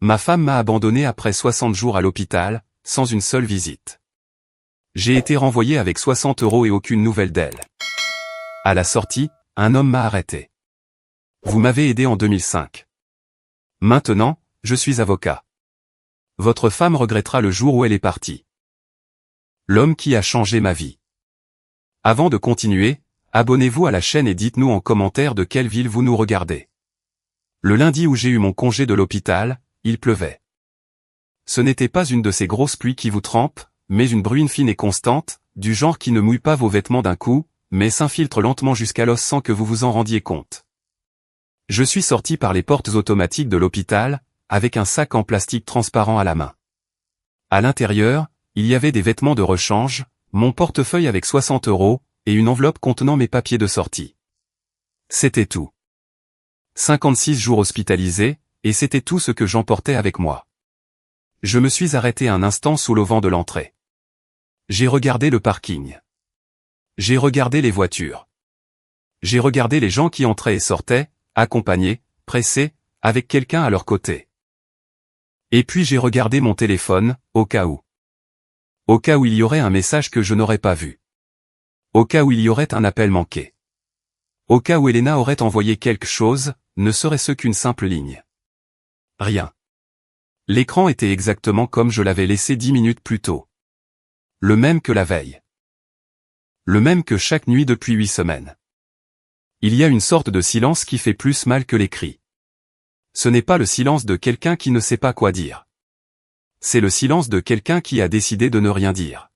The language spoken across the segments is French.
Ma femme m'a abandonné après 60 jours à l'hôpital, sans une seule visite. J'ai été renvoyé avec 60 € et aucune nouvelle d'elle. À la sortie, un homme m'a arrêté. Vous m'avez aidé en 2005. Maintenant, je suis avocat. Votre femme regrettera le jour où elle est partie. L'homme qui a changé ma vie. Avant de continuer, abonnez-vous à la chaîne et dites-nous en commentaire de quelle ville vous nous regardez. Le lundi où j'ai eu mon congé de l'hôpital, il pleuvait. Ce n'était pas une de ces grosses pluies qui vous trempent, mais une bruine fine et constante, du genre qui ne mouille pas vos vêtements d'un coup, mais s'infiltre lentement jusqu'à l'os sans que vous vous en rendiez compte. Je suis sorti par les portes automatiques de l'hôpital, avec un sac en plastique transparent à la main. À l'intérieur, il y avait des vêtements de rechange, mon portefeuille avec 60 € et une enveloppe contenant mes papiers de sortie. C'était tout. 56 jours hospitalisés, et c'était tout ce que j'emportais avec moi. Je me suis arrêté un instant sous l'auvent de l'entrée. J'ai regardé le parking. J'ai regardé les voitures. J'ai regardé les gens qui entraient et sortaient, accompagnés, pressés, avec quelqu'un à leur côté. Et puis j'ai regardé mon téléphone, au cas où. Au cas où il y aurait un message que je n'aurais pas vu. Au cas où il y aurait un appel manqué. Au cas où Elena aurait envoyé quelque chose, ne serait-ce qu'une simple ligne. Rien. L'écran était exactement comme je l'avais laissé 10 minutes plus tôt. Le même que la veille. Le même que chaque nuit depuis 8 semaines. Il y a une sorte de silence qui fait plus mal que les cris. Ce n'est pas le silence de quelqu'un qui ne sait pas quoi dire. C'est le silence de quelqu'un qui a décidé de ne rien dire.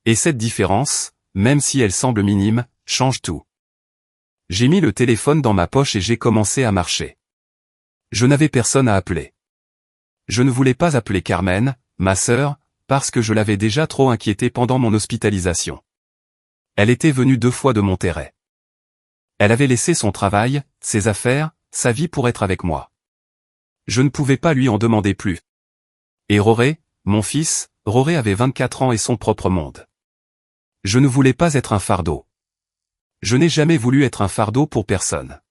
Et cette différence, même si elle semble minime, change tout. J'ai mis le téléphone dans ma poche et j'ai commencé à marcher. Je n'avais personne à appeler. Je ne voulais pas appeler Carmen, ma sœur, parce que je l'avais déjà trop inquiétée pendant mon hospitalisation. Elle était venue 2 fois de Monterrey. Elle avait laissé son travail, ses affaires, sa vie pour être avec moi. Je ne pouvais pas lui en demander plus. Et Roré, mon fils, Roré avait 24 ans et son propre monde. Je ne voulais pas être un fardeau. Je n'ai jamais voulu être un fardeau pour personne.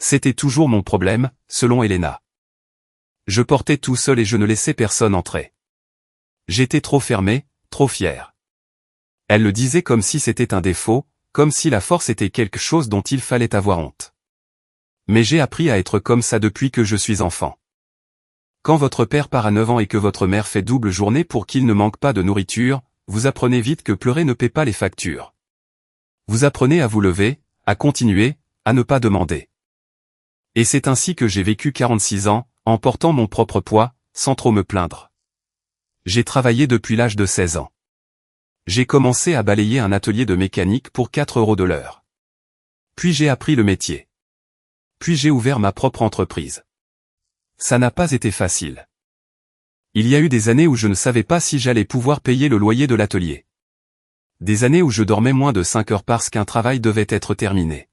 C'était toujours mon problème, selon Elena. Je portais tout seul et je ne laissais personne entrer. J'étais trop fermé, trop fier. Elle le disait comme si c'était un défaut, comme si la force était quelque chose dont il fallait avoir honte. Mais j'ai appris à être comme ça depuis que je suis enfant. Quand votre père part à 9 ans et que votre mère fait double journée pour qu'il ne manque pas de nourriture, vous apprenez vite que pleurer ne paie pas les factures. Vous apprenez à vous lever, à continuer, à ne pas demander. Et c'est ainsi que j'ai vécu 46 ans, en portant mon propre poids, sans trop me plaindre. J'ai travaillé depuis l'âge de 16 ans. J'ai commencé à balayer un atelier de mécanique pour 4 € de l'heure. Puis j'ai appris le métier. Puis j'ai ouvert ma propre entreprise. Ça n'a pas été facile. Il y a eu des années où je ne savais pas si j'allais pouvoir payer le loyer de l'atelier. Des années où je dormais moins de 5 heures parce qu'un travail devait être terminé.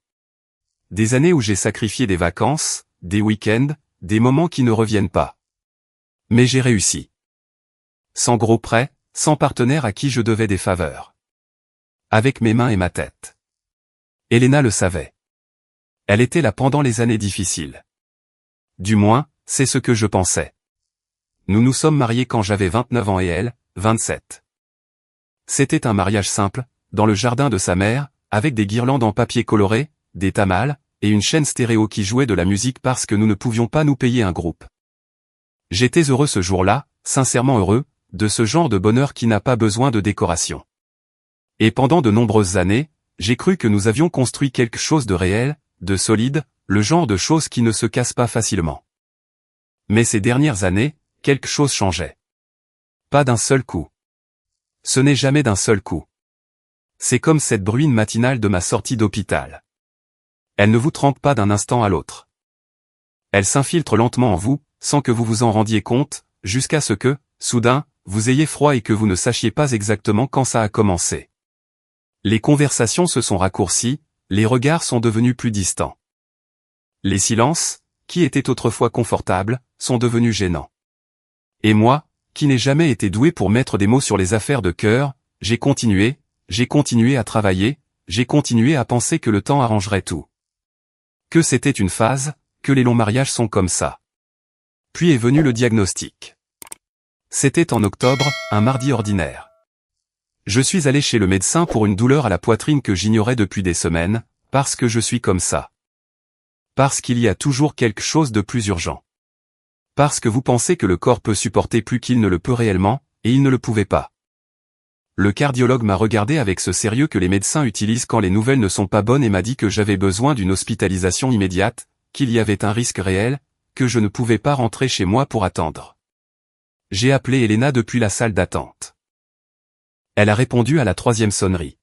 Des années où j'ai sacrifié des vacances, des week-ends, des moments qui ne reviennent pas. Mais j'ai réussi. Sans gros prêts, sans partenaire à qui je devais des faveurs. Avec mes mains et ma tête. Elena le savait. Elle était là pendant les années difficiles. Du moins, c'est ce que je pensais. Nous nous sommes mariés quand j'avais 29 ans et elle, 27. C'était un mariage simple, dans le jardin de sa mère, avec des guirlandes en papier coloré, des tamales, et une chaîne stéréo qui jouait de la musique parce que nous ne pouvions pas nous payer un groupe. J'étais heureux ce jour-là, sincèrement heureux, de ce genre de bonheur qui n'a pas besoin de décoration. Et pendant de nombreuses années, j'ai cru que nous avions construit quelque chose de réel, de solide, le genre de choses qui ne se cassent pas facilement. Mais ces dernières années, quelque chose changeait. Pas d'un seul coup. Ce n'est jamais d'un seul coup. C'est comme cette bruine matinale de ma sortie d'hôpital. Elle ne vous trempe pas d'un instant à l'autre. Elle s'infiltre lentement en vous, sans que vous vous en rendiez compte, jusqu'à ce que, soudain, vous ayez froid et que vous ne sachiez pas exactement quand ça a commencé. Les conversations se sont raccourcies, les regards sont devenus plus distants. Les silences, qui étaient autrefois confortables, sont devenus gênants. Et moi, qui n'ai jamais été doué pour mettre des mots sur les affaires de cœur, j'ai continué à travailler, j'ai continué à penser que le temps arrangerait tout. Que c'était une phase, que les longs mariages sont comme ça. Puis est venu le diagnostic. C'était en octobre, un mardi ordinaire. Je suis allé chez le médecin pour une douleur à la poitrine que j'ignorais depuis des semaines, parce que je suis comme ça. Parce qu'il y a toujours quelque chose de plus urgent. Parce que vous pensez que le corps peut supporter plus qu'il ne le peut réellement, et il ne le pouvait pas. Le cardiologue m'a regardé avec ce sérieux que les médecins utilisent quand les nouvelles ne sont pas bonnes et m'a dit que j'avais besoin d'une hospitalisation immédiate, qu'il y avait un risque réel, que je ne pouvais pas rentrer chez moi pour attendre. J'ai appelé Elena depuis la salle d'attente. Elle a répondu à la 3e sonnerie.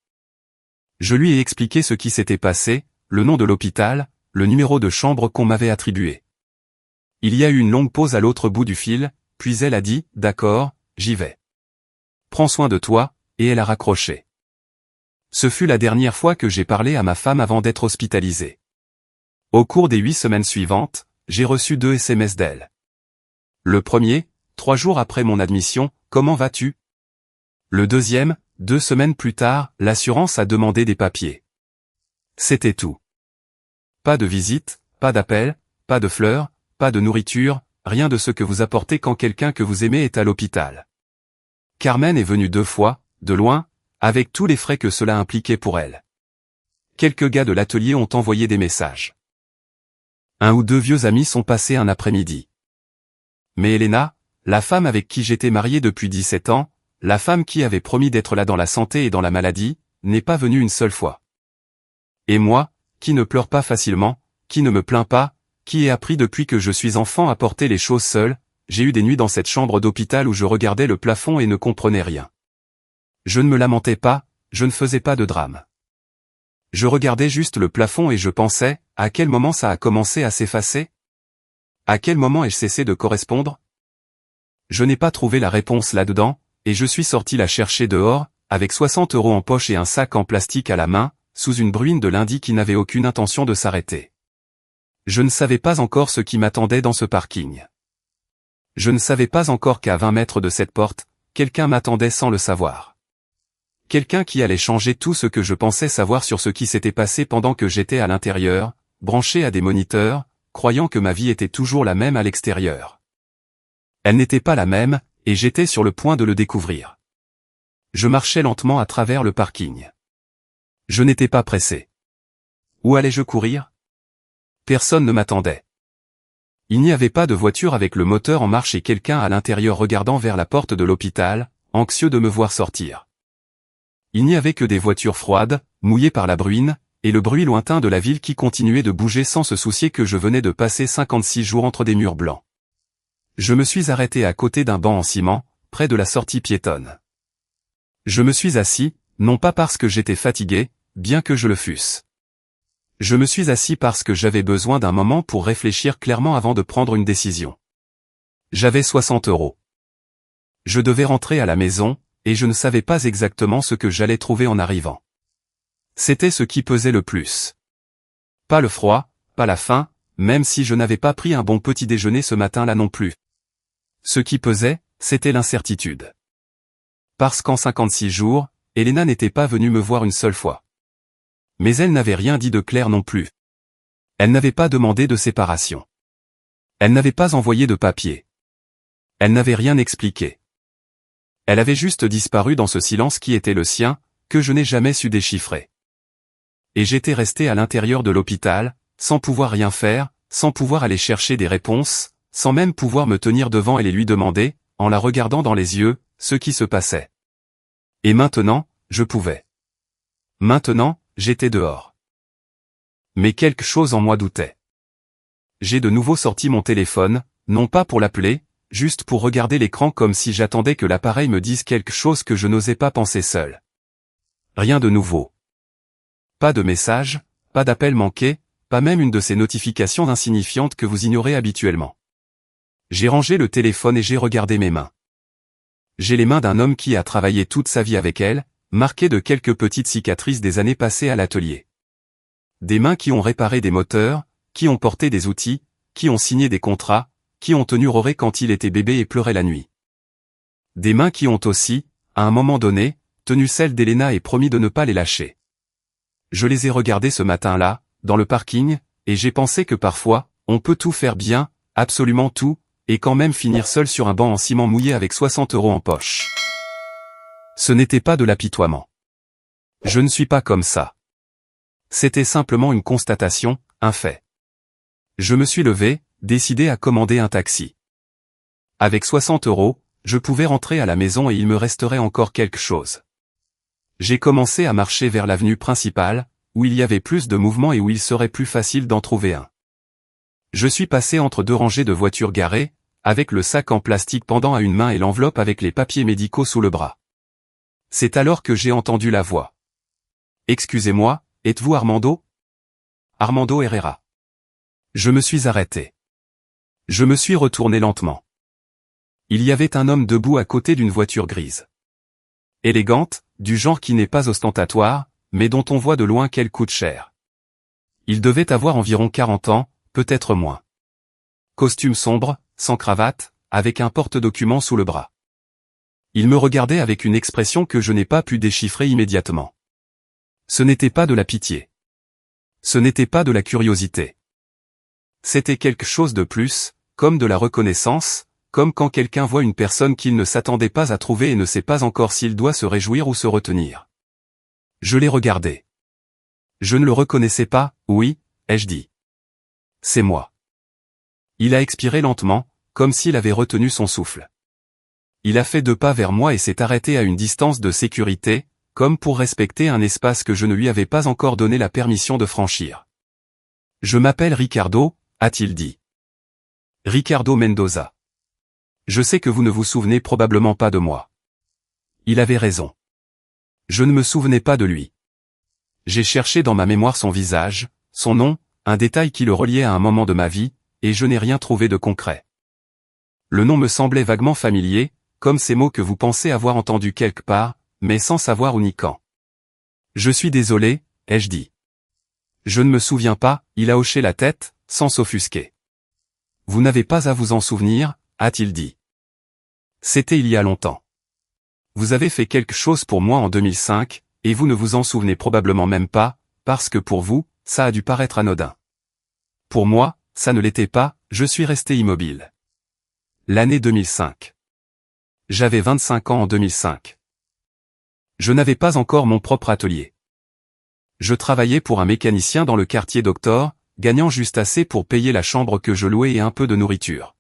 Je lui ai expliqué ce qui s'était passé, le nom de l'hôpital, le numéro de chambre qu'on m'avait attribué. Il y a eu une longue pause à l'autre bout du fil, puis elle a dit « D'accord, j'y vais. Prends soin de toi », et elle a raccroché. Ce fut la dernière fois que j'ai parlé à ma femme avant d'être hospitalisé. Au cours des 8 semaines suivantes, j'ai reçu 2 SMS d'elle. Le premier, 3 jours après mon admission, « Comment vas-tu ?» Le deuxième, 2 semaines plus tard, l'assurance a demandé des papiers. C'était tout. Pas de visite, pas d'appel, pas de fleurs, pas de nourriture, rien de ce que vous apportez quand quelqu'un que vous aimez est à l'hôpital. Carmen est venue 2 fois, de loin, avec tous les frais que cela impliquait pour elle. Quelques gars de l'atelier ont envoyé des messages. 1 ou 2 vieux amis sont passés un après-midi. Mais Elena, la femme avec qui j'étais marié depuis 17 ans, la femme qui avait promis d'être là dans la santé et dans la maladie, n'est pas venue une seule fois. Et moi, qui ne pleure pas facilement, qui ne me plains pas, qui ai appris depuis que je suis enfant à porter les choses seul, j'ai eu des nuits dans cette chambre d'hôpital où je regardais le plafond et ne comprenais rien. Je ne me lamentais pas, je ne faisais pas de drame. Je regardais juste le plafond et je pensais, à quel moment ça a commencé à s'effacer? À quel moment ai-je cessé de correspondre? Je n'ai pas trouvé la réponse là-dedans, et je suis sorti la chercher dehors, avec 60 € en poche et un sac en plastique à la main, sous une bruine de lundi qui n'avait aucune intention de s'arrêter. Je ne savais pas encore ce qui m'attendait dans ce parking. Je ne savais pas encore qu'à 20 mètres de cette porte, quelqu'un m'attendait sans le savoir. Quelqu'un qui allait changer tout ce que je pensais savoir sur ce qui s'était passé pendant que j'étais à l'intérieur, branché à des moniteurs, croyant que ma vie était toujours la même à l'extérieur. Elle n'était pas la même, et j'étais sur le point de le découvrir. Je marchais lentement à travers le parking. Je n'étais pas pressé. Où allais-je courir? Personne ne m'attendait. Il n'y avait pas de voiture avec le moteur en marche et quelqu'un à l'intérieur regardant vers la porte de l'hôpital, anxieux de me voir sortir. Il n'y avait que des voitures froides, mouillées par la bruine, et le bruit lointain de la ville qui continuait de bouger sans se soucier que je venais de passer 56 jours entre des murs blancs. Je me suis arrêté à côté d'un banc en ciment, près de la sortie piétonne. Je me suis assis, non pas parce que j'étais fatigué, bien que je le fusse. Je me suis assis parce que j'avais besoin d'un moment pour réfléchir clairement avant de prendre une décision. J'avais 60 €. Je devais rentrer à la maison, et je ne savais pas exactement ce que j'allais trouver en arrivant. C'était ce qui pesait le plus. Pas le froid, pas la faim, même si je n'avais pas pris un bon petit déjeuner ce matin-là non plus. Ce qui pesait, c'était l'incertitude. Parce qu'en 56 jours, Elena n'était pas venue me voir une seule fois. Mais elle n'avait rien dit de clair non plus. Elle n'avait pas demandé de séparation. Elle n'avait pas envoyé de papier. Elle n'avait rien expliqué. Elle avait juste disparu dans ce silence qui était le sien, que je n'ai jamais su déchiffrer. Et j'étais resté à l'intérieur de l'hôpital, sans pouvoir rien faire, sans pouvoir aller chercher des réponses, sans même pouvoir me tenir devant elle et lui demander, en la regardant dans les yeux, ce qui se passait. Et maintenant, je pouvais. Maintenant, j'étais dehors. Mais quelque chose en moi doutait. J'ai de nouveau sorti mon téléphone, non pas pour l'appeler, juste pour regarder l'écran comme si j'attendais que l'appareil me dise quelque chose que je n'osais pas penser seul. Rien de nouveau. Pas de message, pas d'appel manqué, pas même une de ces notifications insignifiantes que vous ignorez habituellement. J'ai rangé le téléphone et j'ai regardé mes mains. J'ai les mains d'un homme qui a travaillé toute sa vie avec elle, marquées de quelques petites cicatrices des années passées à l'atelier. Des mains qui ont réparé des moteurs, qui ont porté des outils, qui ont signé des contrats, qui ont tenu Roré quand il était bébé et pleurait la nuit. Des mains qui ont aussi, à un moment donné, tenu celle d'Elena et promis de ne pas les lâcher. Je les ai regardées ce matin-là, dans le parking, et j'ai pensé que parfois, on peut tout faire bien, absolument tout, et quand même finir seul sur un banc en ciment mouillé avec 60 € en poche. Ce n'était pas de l'apitoiement. Je ne suis pas comme ça. C'était simplement une constatation, un fait. Je me suis levé, décidé à commander un taxi. Avec 60 €, je pouvais rentrer à la maison et il me resterait encore quelque chose. J'ai commencé à marcher vers l'avenue principale, où il y avait plus de mouvement et où il serait plus facile d'en trouver un. Je suis passé entre deux rangées de voitures garées, avec le sac en plastique pendant à une main et l'enveloppe avec les papiers médicaux sous le bras. C'est alors que j'ai entendu la voix. « Excusez-moi, êtes-vous Armando ? » Armando Herrera. Je me suis arrêté. Je me suis retourné lentement. Il y avait un homme debout à côté d'une voiture grise. Élégante, du genre qui n'est pas ostentatoire, mais dont on voit de loin qu'elle coûte cher. Il devait avoir environ 40 ans, peut-être moins. Costume sombre, sans cravate, avec un porte-documents sous le bras. Il me regardait avec une expression que je n'ai pas pu déchiffrer immédiatement. Ce n'était pas de la pitié. Ce n'était pas de la curiosité. C'était quelque chose de plus, comme de la reconnaissance, comme quand quelqu'un voit une personne qu'il ne s'attendait pas à trouver et ne sait pas encore s'il doit se réjouir ou se retenir. Je l'ai regardé. Je ne le reconnaissais pas, oui, ai-je dit. C'est moi. Il a expiré lentement, comme s'il avait retenu son souffle. Il a fait 2 pas vers moi et s'est arrêté à une distance de sécurité, comme pour respecter un espace que je ne lui avais pas encore donné la permission de franchir. « Je m'appelle Ricardo », a-t-il dit. « Ricardo Mendoza. Je sais que vous ne vous souvenez probablement pas de moi. » Il avait raison. Je ne me souvenais pas de lui. J'ai cherché dans ma mémoire son visage, son nom, un détail qui le reliait à un moment de ma vie, et je n'ai rien trouvé de concret. Le nom me semblait vaguement familier, comme ces mots que vous pensez avoir entendus quelque part, mais sans savoir où ni quand. « Je suis désolé », ai-je dit. « Je ne me souviens pas », il a hoché la tête, sans s'offusquer. « Vous n'avez pas à vous en souvenir », a-t-il dit. « C'était il y a longtemps. Vous avez fait quelque chose pour moi en 2005, et vous ne vous en souvenez probablement même pas, parce que pour vous, ça a dû paraître anodin. Pour moi, ça ne l'était pas, je suis resté immobile. L'année 2005. J'avais 25 ans en 2005. Je n'avais pas encore mon propre atelier. Je travaillais pour un mécanicien dans le quartier d'Octor, gagnant juste assez pour payer la chambre que je louais et un peu de nourriture.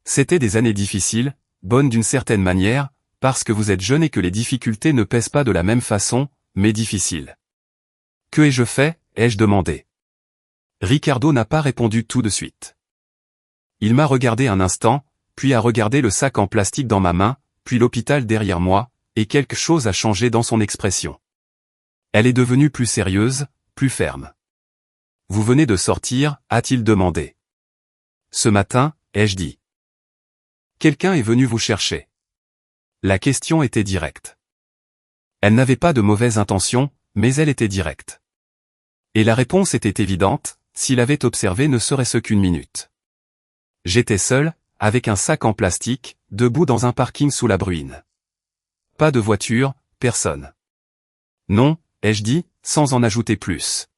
C'était des années difficiles, bonnes d'une certaine manière, parce que vous êtes jeune et que les difficultés ne pèsent pas de la même façon, mais difficiles. « Que ai-je fait » ai-je demandé. Ricardo n'a pas répondu tout de suite. Il m'a regardé un instant, puis a regardé le sac en plastique dans ma main, puis l'hôpital derrière moi, et quelque chose a changé dans son expression. Elle est devenue plus sérieuse, plus ferme. « Vous venez de sortir » a-t-il demandé. « Ce matin » ai-je dit. « Quelqu'un est venu vous chercher. » La question était directe. Elle n'avait pas de mauvaise intention, mais elle était directe. Et la réponse était évidente, s'il avait observé ne serait-ce qu'une minute. J'étais seul, avec un sac en plastique, debout dans un parking sous la bruine. Pas de voiture, personne. Non, ai-je dit, sans en ajouter plus.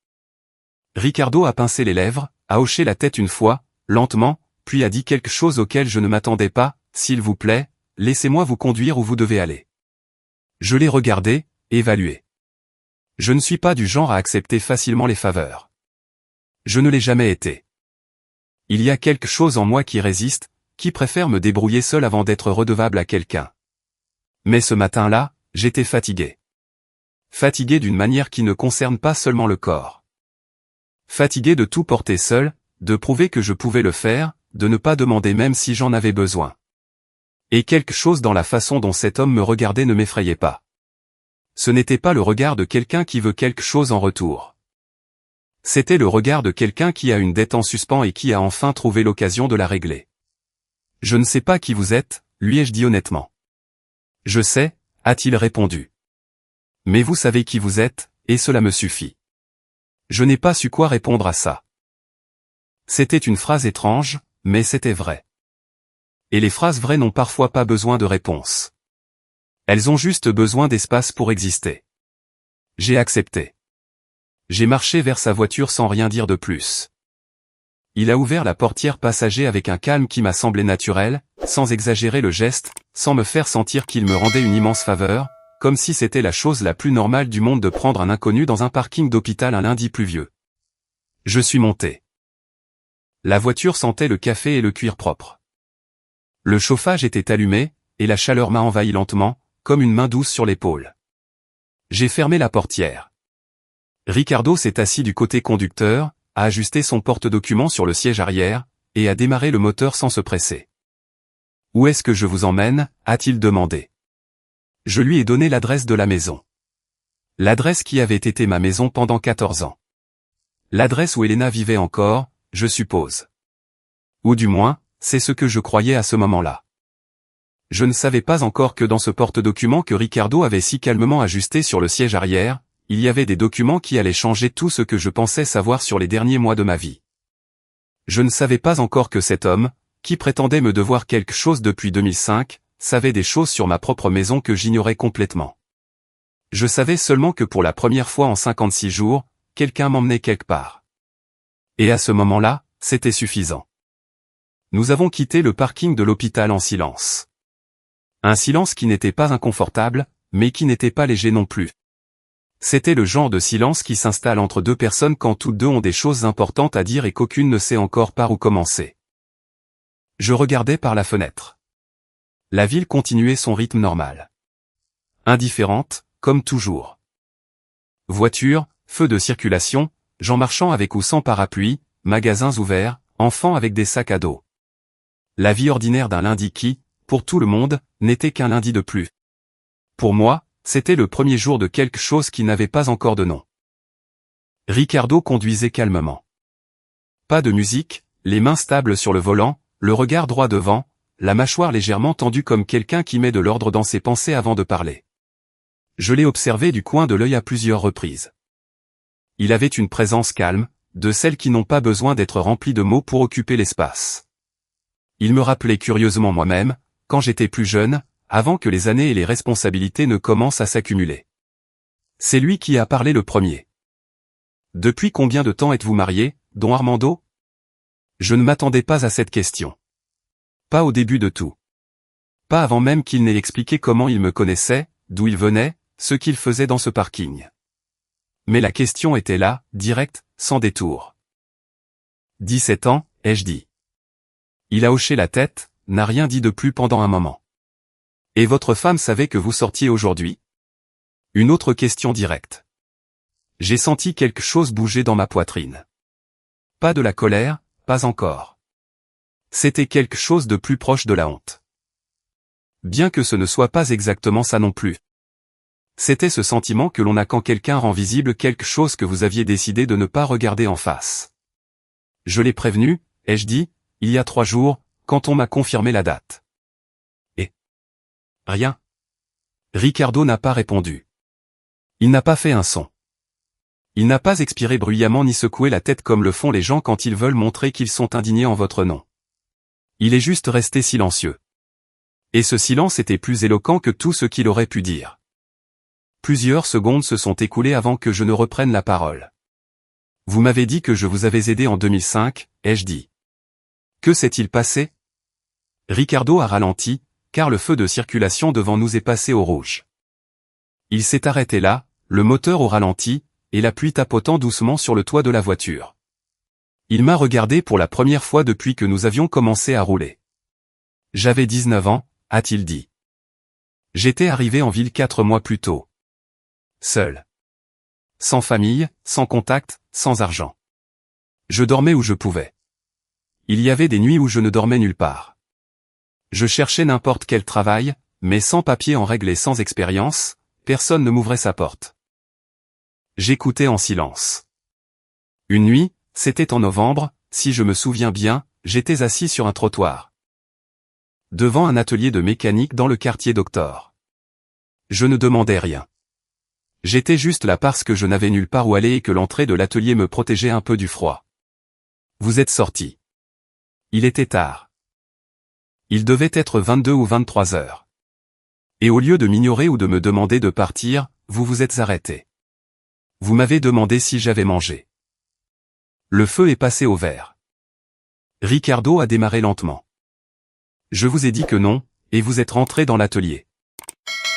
Ricardo a pincé les lèvres, a hoché la tête une fois, lentement, puis a dit quelque chose auquel je ne m'attendais pas, « S'il vous plaît, laissez-moi vous conduire où vous devez aller. » Je l'ai regardé, évalué. Je ne suis pas du genre à accepter facilement les faveurs. Je ne l'ai jamais été. Il y a quelque chose en moi qui résiste, qui préfère me débrouiller seul avant d'être redevable à quelqu'un. Mais ce matin-là, j'étais fatigué. Fatigué d'une manière qui ne concerne pas seulement le corps. Fatigué de tout porter seul, de prouver que je pouvais le faire, de ne pas demander même si j'en avais besoin. Et quelque chose dans la façon dont cet homme me regardait ne m'effrayait pas. Ce n'était pas le regard de quelqu'un qui veut quelque chose en retour. C'était le regard de quelqu'un qui a une dette en suspens et qui a enfin trouvé l'occasion de la régler. « Je ne sais pas qui vous êtes » lui ai-je dit honnêtement. « Je sais » a-t-il répondu. « Mais vous savez qui vous êtes, et cela me suffit. » Je n'ai pas su quoi répondre à ça. C'était une phrase étrange, mais c'était vrai. Et les phrases vraies n'ont parfois pas besoin de réponse. Elles ont juste besoin d'espace pour exister. J'ai accepté. J'ai marché vers sa voiture sans rien dire de plus. Il a ouvert la portière passager avec un calme qui m'a semblé naturel, sans exagérer le geste, sans me faire sentir qu'il me rendait une immense faveur, comme si c'était la chose la plus normale du monde de prendre un inconnu dans un parking d'hôpital un lundi pluvieux. Je suis monté. La voiture sentait le café et le cuir propre. Le chauffage était allumé, et la chaleur m'a envahi lentement, comme une main douce sur l'épaule. J'ai fermé la portière. Ricardo s'est assis du côté conducteur, a ajusté son porte-documents sur le siège arrière, et a démarré le moteur sans se presser. « Où est-ce que je vous emmène ?» a-t-il demandé. Je lui ai donné l'adresse de la maison. L'adresse qui avait été ma maison pendant 14 ans. L'adresse où Elena vivait encore, je suppose. Ou du moins, c'est ce que je croyais à ce moment-là. Je ne savais pas encore que dans ce porte-documents que Ricardo avait si calmement ajusté sur le siège arrière, il y avait des documents qui allaient changer tout ce que je pensais savoir sur les derniers mois de ma vie. Je ne savais pas encore que cet homme, qui prétendait me devoir quelque chose depuis 2005, savait des choses sur ma propre maison que j'ignorais complètement. Je savais seulement que pour la première fois en 56 jours, quelqu'un m'emmenait quelque part. Et à ce moment-là, c'était suffisant. Nous avons quitté le parking de l'hôpital en silence. Un silence qui n'était pas inconfortable, mais qui n'était pas léger non plus. C'était le genre de silence qui s'installe entre deux personnes quand toutes deux ont des choses importantes à dire et qu'aucune ne sait encore par où commencer. Je regardais par la fenêtre. La ville continuait son rythme normal. Indifférente, comme toujours. Voitures, feux de circulation, gens marchant avec ou sans parapluie, magasins ouverts, enfants avec des sacs à dos. La vie ordinaire d'un lundi qui, pour tout le monde, n'était qu'un lundi de plus. Pour moi, c'était le premier jour de quelque chose qui n'avait pas encore de nom. Ricardo conduisait calmement. Pas de musique, les mains stables sur le volant, le regard droit devant, la mâchoire légèrement tendue comme quelqu'un qui met de l'ordre dans ses pensées avant de parler. Je l'ai observé du coin de l'œil à plusieurs reprises. Il avait une présence calme, de celles qui n'ont pas besoin d'être remplies de mots pour occuper l'espace. Il me rappelait curieusement moi-même, quand j'étais plus jeune, avant que les années et les responsabilités ne commencent à s'accumuler. C'est lui qui a parlé le premier. « Depuis combien de temps êtes-vous marié, don Armando ?» Je ne m'attendais pas à cette question. Pas au début de tout. Pas avant même qu'il n'ait expliqué comment il me connaissait, d'où il venait, ce qu'il faisait dans ce parking. Mais la question était là, directe, sans détour. 17 ans, ai-je dit. Il a hoché la tête, n'a rien dit de plus pendant un moment. Et votre femme savait que vous sortiez aujourd'hui? Une autre question directe. J'ai senti quelque chose bouger dans ma poitrine. Pas de la colère, pas encore. C'était quelque chose de plus proche de la honte. Bien que ce ne soit pas exactement ça non plus. C'était ce sentiment que l'on a quand quelqu'un rend visible quelque chose que vous aviez décidé de ne pas regarder en face. Je l'ai prévenu, ai-je dit, il y a 3 jours, quand on m'a confirmé la date. Rien. Ricardo n'a pas répondu. Il n'a pas fait un son. Il n'a pas expiré bruyamment ni secoué la tête comme le font les gens quand ils veulent montrer qu'ils sont indignés en votre nom. Il est juste resté silencieux. Et ce silence était plus éloquent que tout ce qu'il aurait pu dire. Plusieurs secondes se sont écoulées avant que je ne reprenne la parole. Vous m'avez dit que je vous avais aidé en 2005, ai-je dit. Que s'est-il passé? Ricardo a ralenti, car le feu de circulation devant nous est passé au rouge. Il s'est arrêté là, le moteur au ralenti, et la pluie tapotant doucement sur le toit de la voiture. Il m'a regardé pour la première fois depuis que nous avions commencé à rouler. J'avais 19 ans, a-t-il dit. J'étais arrivé en ville 4 mois plus tôt. Seul. Sans famille, sans contact, sans argent. Je dormais où je pouvais. Il y avait des nuits où je ne dormais nulle part. Je cherchais n'importe quel travail, mais sans papier en règle et sans expérience, personne ne m'ouvrait sa porte. J'écoutais en silence. Une nuit, c'était en novembre, si je me souviens bien, j'étais assis sur un trottoir. Devant un atelier de mécanique dans le quartier Doctor. Je ne demandais rien. J'étais juste là parce que je n'avais nulle part où aller et que l'entrée de l'atelier me protégeait un peu du froid. Vous êtes sorti. Il était tard. Il devait être 22 ou 23 heures. Et au lieu de m'ignorer ou de me demander de partir, vous vous êtes arrêté. Vous m'avez demandé si j'avais mangé. Le feu est passé au vert. Ricardo a démarré lentement. Je vous ai dit que non, et vous êtes rentré dans l'atelier.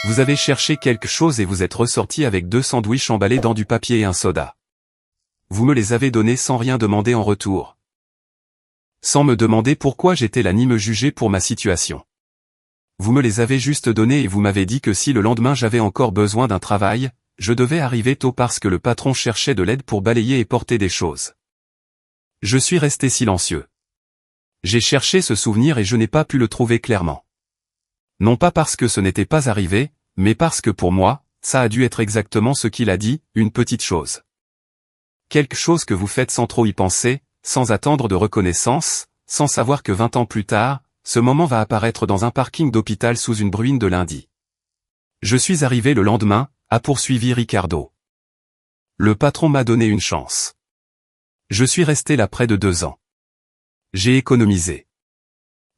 Vous avez cherché quelque chose et vous êtes ressorti avec 2 sandwichs emballés dans du papier et un soda. Vous me les avez donnés sans rien demander en retour. Sans me demander pourquoi j'étais là ni me juger pour ma situation. Vous me les avez juste donnés et vous m'avez dit que si le lendemain j'avais encore besoin d'un travail, je devais arriver tôt parce que le patron cherchait de l'aide pour balayer et porter des choses. Je suis resté silencieux. J'ai cherché ce souvenir et je n'ai pas pu le trouver clairement. Non pas parce que ce n'était pas arrivé, mais parce que pour moi, ça a dû être exactement ce qu'il a dit, une petite chose. Quelque chose que vous faites sans trop y penser, sans attendre de reconnaissance, sans savoir que 20 ans plus tard, ce moment va apparaître dans un parking d'hôpital sous une bruine de lundi. Je suis arrivé le lendemain, a poursuivi Ricardo. Le patron m'a donné une chance. Je suis resté là près de 2 ans. J'ai économisé.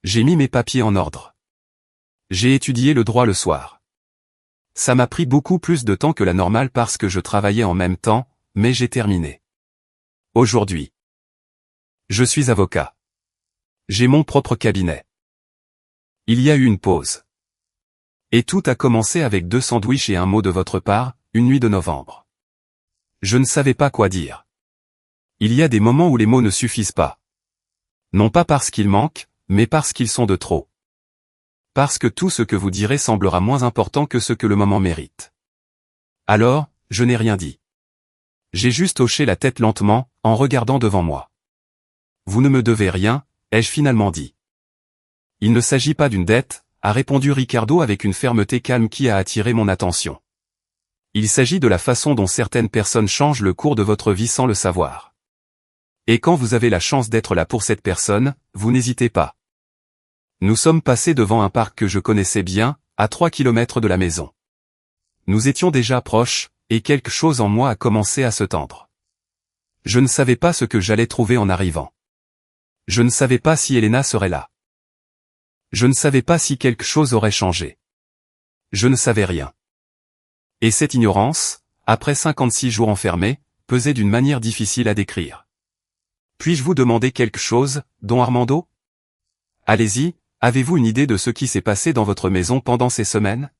J'ai mis mes papiers en ordre. J'ai étudié le droit le soir. Ça m'a pris beaucoup plus de temps que la normale parce que je travaillais en même temps, mais j'ai terminé. Aujourd'hui, je suis avocat. J'ai mon propre cabinet. Il y a eu une pause. Et tout a commencé avec 2 sandwichs et un mot de votre part, une nuit de novembre. Je ne savais pas quoi dire. Il y a des moments où les mots ne suffisent pas. Non pas parce qu'ils manquent, mais parce qu'ils sont de trop. Parce que tout ce que vous direz semblera moins important que ce que le moment mérite. Alors, je n'ai rien dit. J'ai juste hoché la tête lentement, en regardant devant moi. Vous ne me devez rien, ai-je finalement dit. Il ne s'agit pas d'une dette, a répondu Ricardo avec une fermeté calme qui a attiré mon attention. Il s'agit de la façon dont certaines personnes changent le cours de votre vie sans le savoir. Et quand vous avez la chance d'être là pour cette personne, vous n'hésitez pas. Nous sommes passés devant un parc que je connaissais bien, à 3 kilomètres de la maison. Nous étions déjà proches, et quelque chose en moi a commencé à se tendre. Je ne savais pas ce que j'allais trouver en arrivant. Je ne savais pas si Elena serait là. Je ne savais pas si quelque chose aurait changé. Je ne savais rien. Et cette ignorance, après 56 jours enfermés, pesait d'une manière difficile à décrire. Puis-je vous demander quelque chose, don Armando? Allez-y, avez-vous une idée de ce qui s'est passé dans votre maison pendant ces semaines?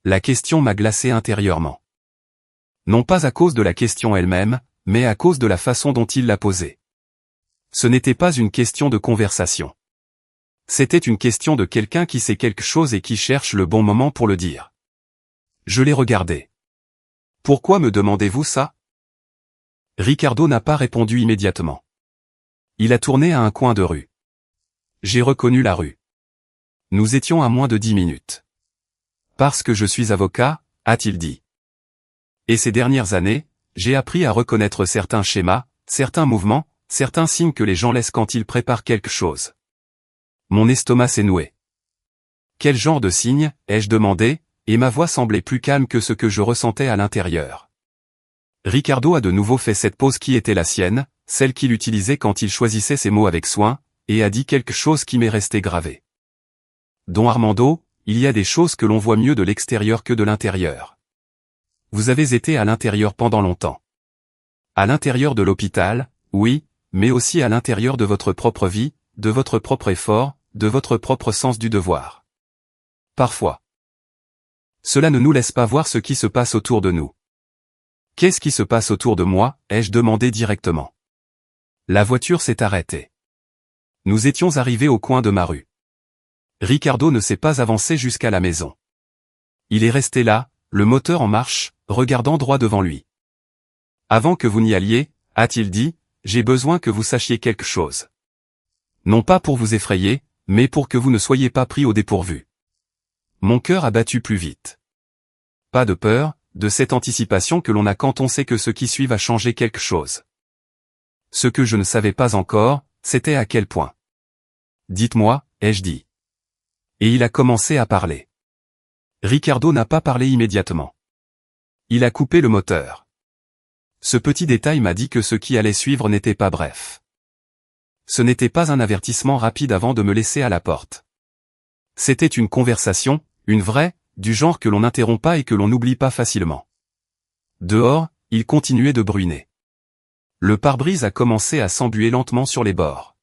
La question m'a glacé intérieurement. Non pas à cause de la question elle-même, mais à cause de la façon dont il l'a posée. Ce n'était pas une question de conversation. C'était une question de quelqu'un qui sait quelque chose et qui cherche le bon moment pour le dire. Je l'ai regardé. Pourquoi me demandez-vous ça? Ricardo n'a pas répondu immédiatement. Il a tourné à un coin de rue. J'ai reconnu la rue. Nous étions à moins de 10 minutes. Parce que je suis avocat, a-t-il dit. Et ces dernières années, j'ai appris à reconnaître certains schémas, certains mouvements, certains signes que les gens laissent quand ils préparent quelque chose. Mon estomac s'est noué. Quel genre de signe, ai-je demandé, et ma voix semblait plus calme que ce que je ressentais à l'intérieur. Ricardo a de nouveau fait cette pause qui était la sienne, celle qu'il utilisait quand il choisissait ses mots avec soin, et a dit quelque chose qui m'est resté gravé. Don Armando, il y a des choses que l'on voit mieux de l'extérieur que de l'intérieur. Vous avez été à l'intérieur pendant longtemps. À l'intérieur de l'hôpital, oui, mais aussi à l'intérieur de votre propre vie, de votre propre effort, de votre propre sens du devoir. Parfois. Cela ne nous laisse pas voir ce qui se passe autour de nous. Qu'est-ce qui se passe autour de moi, ai-je demandé directement. La voiture s'est arrêtée. Nous étions arrivés au coin de ma rue. Ricardo ne s'est pas avancé jusqu'à la maison. Il est resté là, le moteur en marche, regardant droit devant lui. Avant que vous n'y alliez, a-t-il dit, j'ai besoin que vous sachiez quelque chose. Non pas pour vous effrayer, mais pour que vous ne soyez pas pris au dépourvu. Mon cœur a battu plus vite. Pas de peur, de cette anticipation que l'on a quand on sait que ce qui suit va changer quelque chose. Ce que je ne savais pas encore, c'était à quel point. Dites-moi, ai-je dit. Et il a commencé à parler. Ricardo n'a pas parlé immédiatement. Il a coupé le moteur. Ce petit détail m'a dit que ce qui allait suivre n'était pas bref. Ce n'était pas un avertissement rapide avant de me laisser à la porte. C'était une conversation, une vraie, du genre que l'on n'interrompt pas et que l'on n'oublie pas facilement. Dehors, il continuait de bruiner. Le pare-brise a commencé à s'embuer lentement sur les bords.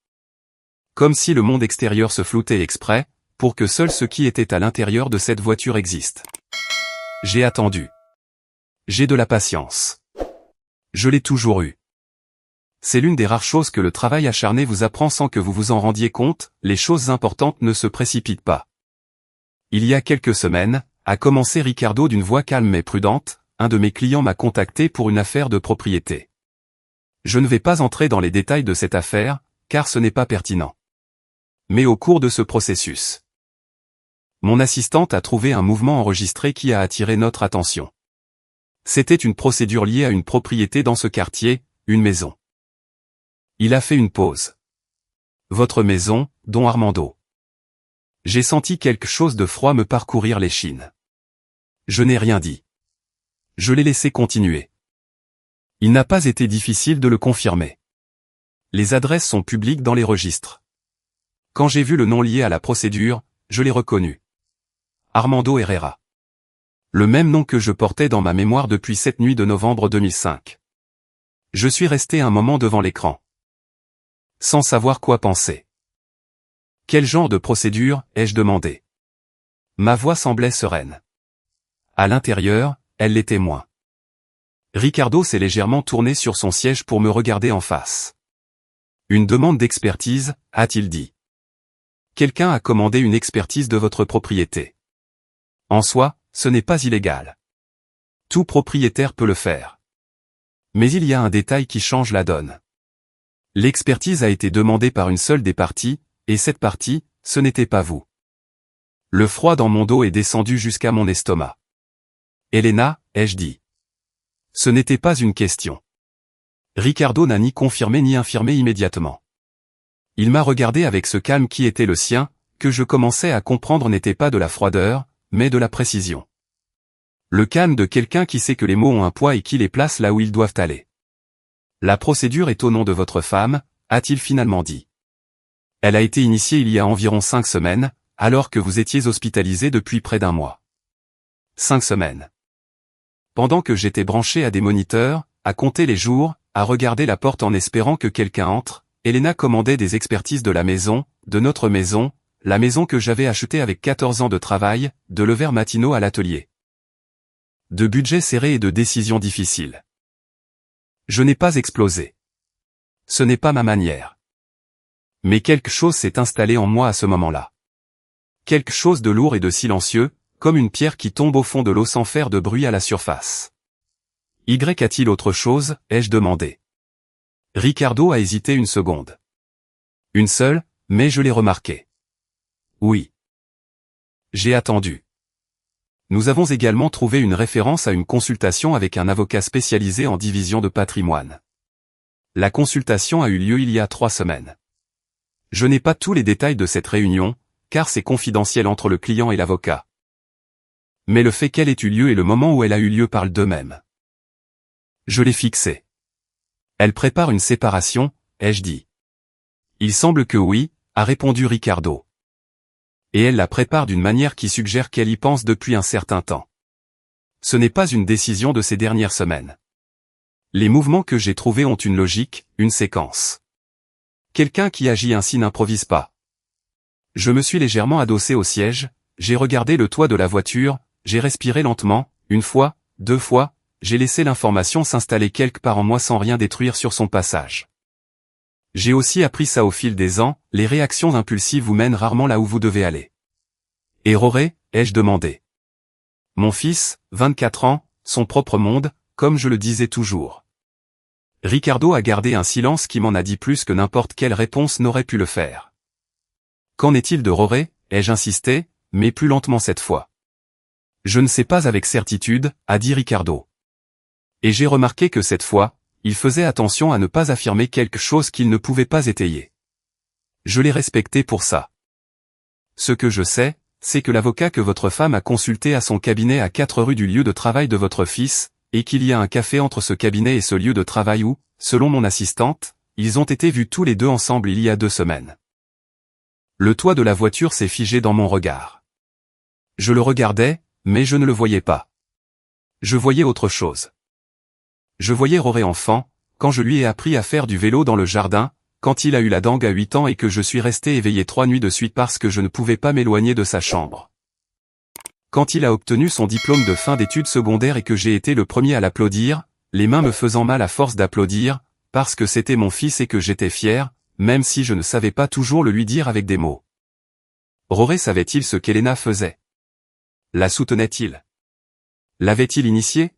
Comme si le monde extérieur se floutait exprès, pour que seul ce qui était à l'intérieur de cette voiture existe. J'ai attendu. J'ai de la patience. Je l'ai toujours eu. C'est l'une des rares choses que le travail acharné vous apprend sans que vous vous en rendiez compte, les choses importantes ne se précipitent pas. Il y a quelques semaines, a commencé Ricardo d'une voix calme mais prudente, un de mes clients m'a contacté pour une affaire de propriété. Je ne vais pas entrer dans les détails de cette affaire, car ce n'est pas pertinent. Mais au cours de ce processus, mon assistante a trouvé un mouvement enregistré qui a attiré notre attention. C'était une procédure liée à une propriété dans ce quartier, une maison. Il a fait une pause. Votre maison, don Armando. J'ai senti quelque chose de froid me parcourir l'échine. Je n'ai rien dit. Je l'ai laissé continuer. Il n'a pas été difficile de le confirmer. Les adresses sont publiques dans les registres. Quand j'ai vu le nom lié à la procédure, je l'ai reconnu. Armando Herrera. Le même nom que je portais dans ma mémoire depuis cette nuit de novembre 2005. Je suis resté un moment devant l'écran. Sans savoir quoi penser. Quel genre de procédure, ai-je demandé. Ma voix semblait sereine. À l'intérieur, elle l'était moins. Ricardo s'est légèrement tourné sur son siège pour me regarder en face. Une demande d'expertise, a-t-il dit. Quelqu'un a commandé une expertise de votre propriété. En soi, ce n'est pas illégal. Tout propriétaire peut le faire. Mais il y a un détail qui change la donne. L'expertise a été demandée par une seule des parties, et cette partie, ce n'était pas vous. Le froid dans mon dos est descendu jusqu'à mon estomac. Elena, ai-je dit. Ce n'était pas une question. Ricardo n'a ni confirmé ni infirmé immédiatement. Il m'a regardé avec ce calme qui était le sien, que je commençais à comprendre n'était pas de la froideur, mais de la précision. Le calme de quelqu'un qui sait que les mots ont un poids et qui les place là où ils doivent aller. La procédure est au nom de votre femme, a-t-il finalement dit. Elle a été initiée il y a environ 5 semaines, alors que vous étiez hospitalisé depuis près d'un mois. 5 semaines. Pendant que j'étais branché à des moniteurs, à compter les jours, à regarder la porte en espérant que quelqu'un entre, Elena commandait des expertises de la maison, de notre maison, la maison que j'avais achetée avec 14 ans de travail, de levers matinaux à l'atelier. De budget serré et de décisions difficiles. Je n'ai pas explosé. Ce n'est pas ma manière. Mais quelque chose s'est installé en moi à ce moment-là. Quelque chose de lourd et de silencieux, comme une pierre qui tombe au fond de l'eau sans faire de bruit à la surface. Y a-t-il autre chose, ai-je demandé. Ricardo a hésité une seconde. Une seule, mais je l'ai remarqué. Oui. J'ai attendu. Nous avons également trouvé une référence à une consultation avec un avocat spécialisé en division de patrimoine. La consultation a eu lieu il y a 3 semaines. Je n'ai pas tous les détails de cette réunion, car c'est confidentiel entre le client et l'avocat. Mais le fait qu'elle ait eu lieu et le moment où elle a eu lieu parlent d'eux-mêmes. Je l'ai fixé. Elle prépare une séparation, ai-je dit. Il semble que oui, a répondu Ricardo. Et elle la prépare d'une manière qui suggère qu'elle y pense depuis un certain temps. Ce n'est pas une décision de ces dernières semaines. Les mouvements que j'ai trouvés ont une logique, une séquence. Quelqu'un qui agit ainsi n'improvise pas. Je me suis légèrement adossé au siège, j'ai regardé le toit de la voiture, j'ai respiré lentement, 1 fois, 2 fois, j'ai laissé l'information s'installer quelque part en moi sans rien détruire sur son passage. J'ai aussi appris ça au fil des ans, les réactions impulsives vous mènent rarement là où vous devez aller. Et Roré, ai-je demandé. Mon fils, 24 ans, son propre monde, comme je le disais toujours. Ricardo a gardé un silence qui m'en a dit plus que n'importe quelle réponse n'aurait pu le faire. Qu'en est-il de Roré, ai-je insisté, mais plus lentement cette fois. Je ne sais pas avec certitude, a dit Ricardo. Et j'ai remarqué que cette fois, il faisait attention à ne pas affirmer quelque chose qu'il ne pouvait pas étayer. Je l'ai respecté pour ça. Ce que je sais, c'est que l'avocat que votre femme a consulté à son cabinet à 4 rue du lieu de travail de votre fils, et qu'il y a un café entre ce cabinet et ce lieu de travail où, selon mon assistante, ils ont été vus tous les deux ensemble il y a 2 semaines. Le toit de la voiture s'est figé dans mon regard. Je le regardais, mais je ne le voyais pas. Je voyais autre chose. Je voyais Roré enfant, quand je lui ai appris à faire du vélo dans le jardin, quand il a eu la dengue à 8 ans et que je suis resté éveillé 3 nuits de suite parce que je ne pouvais pas m'éloigner de sa chambre. Quand il a obtenu son diplôme de fin d'études secondaires et que j'ai été le premier à l'applaudir, les mains me faisant mal à force d'applaudir, parce que c'était mon fils et que j'étais fier, même si je ne savais pas toujours le lui dire avec des mots. Rory savait-il ce qu'Elena faisait? La soutenait-il? L'avait-il initié?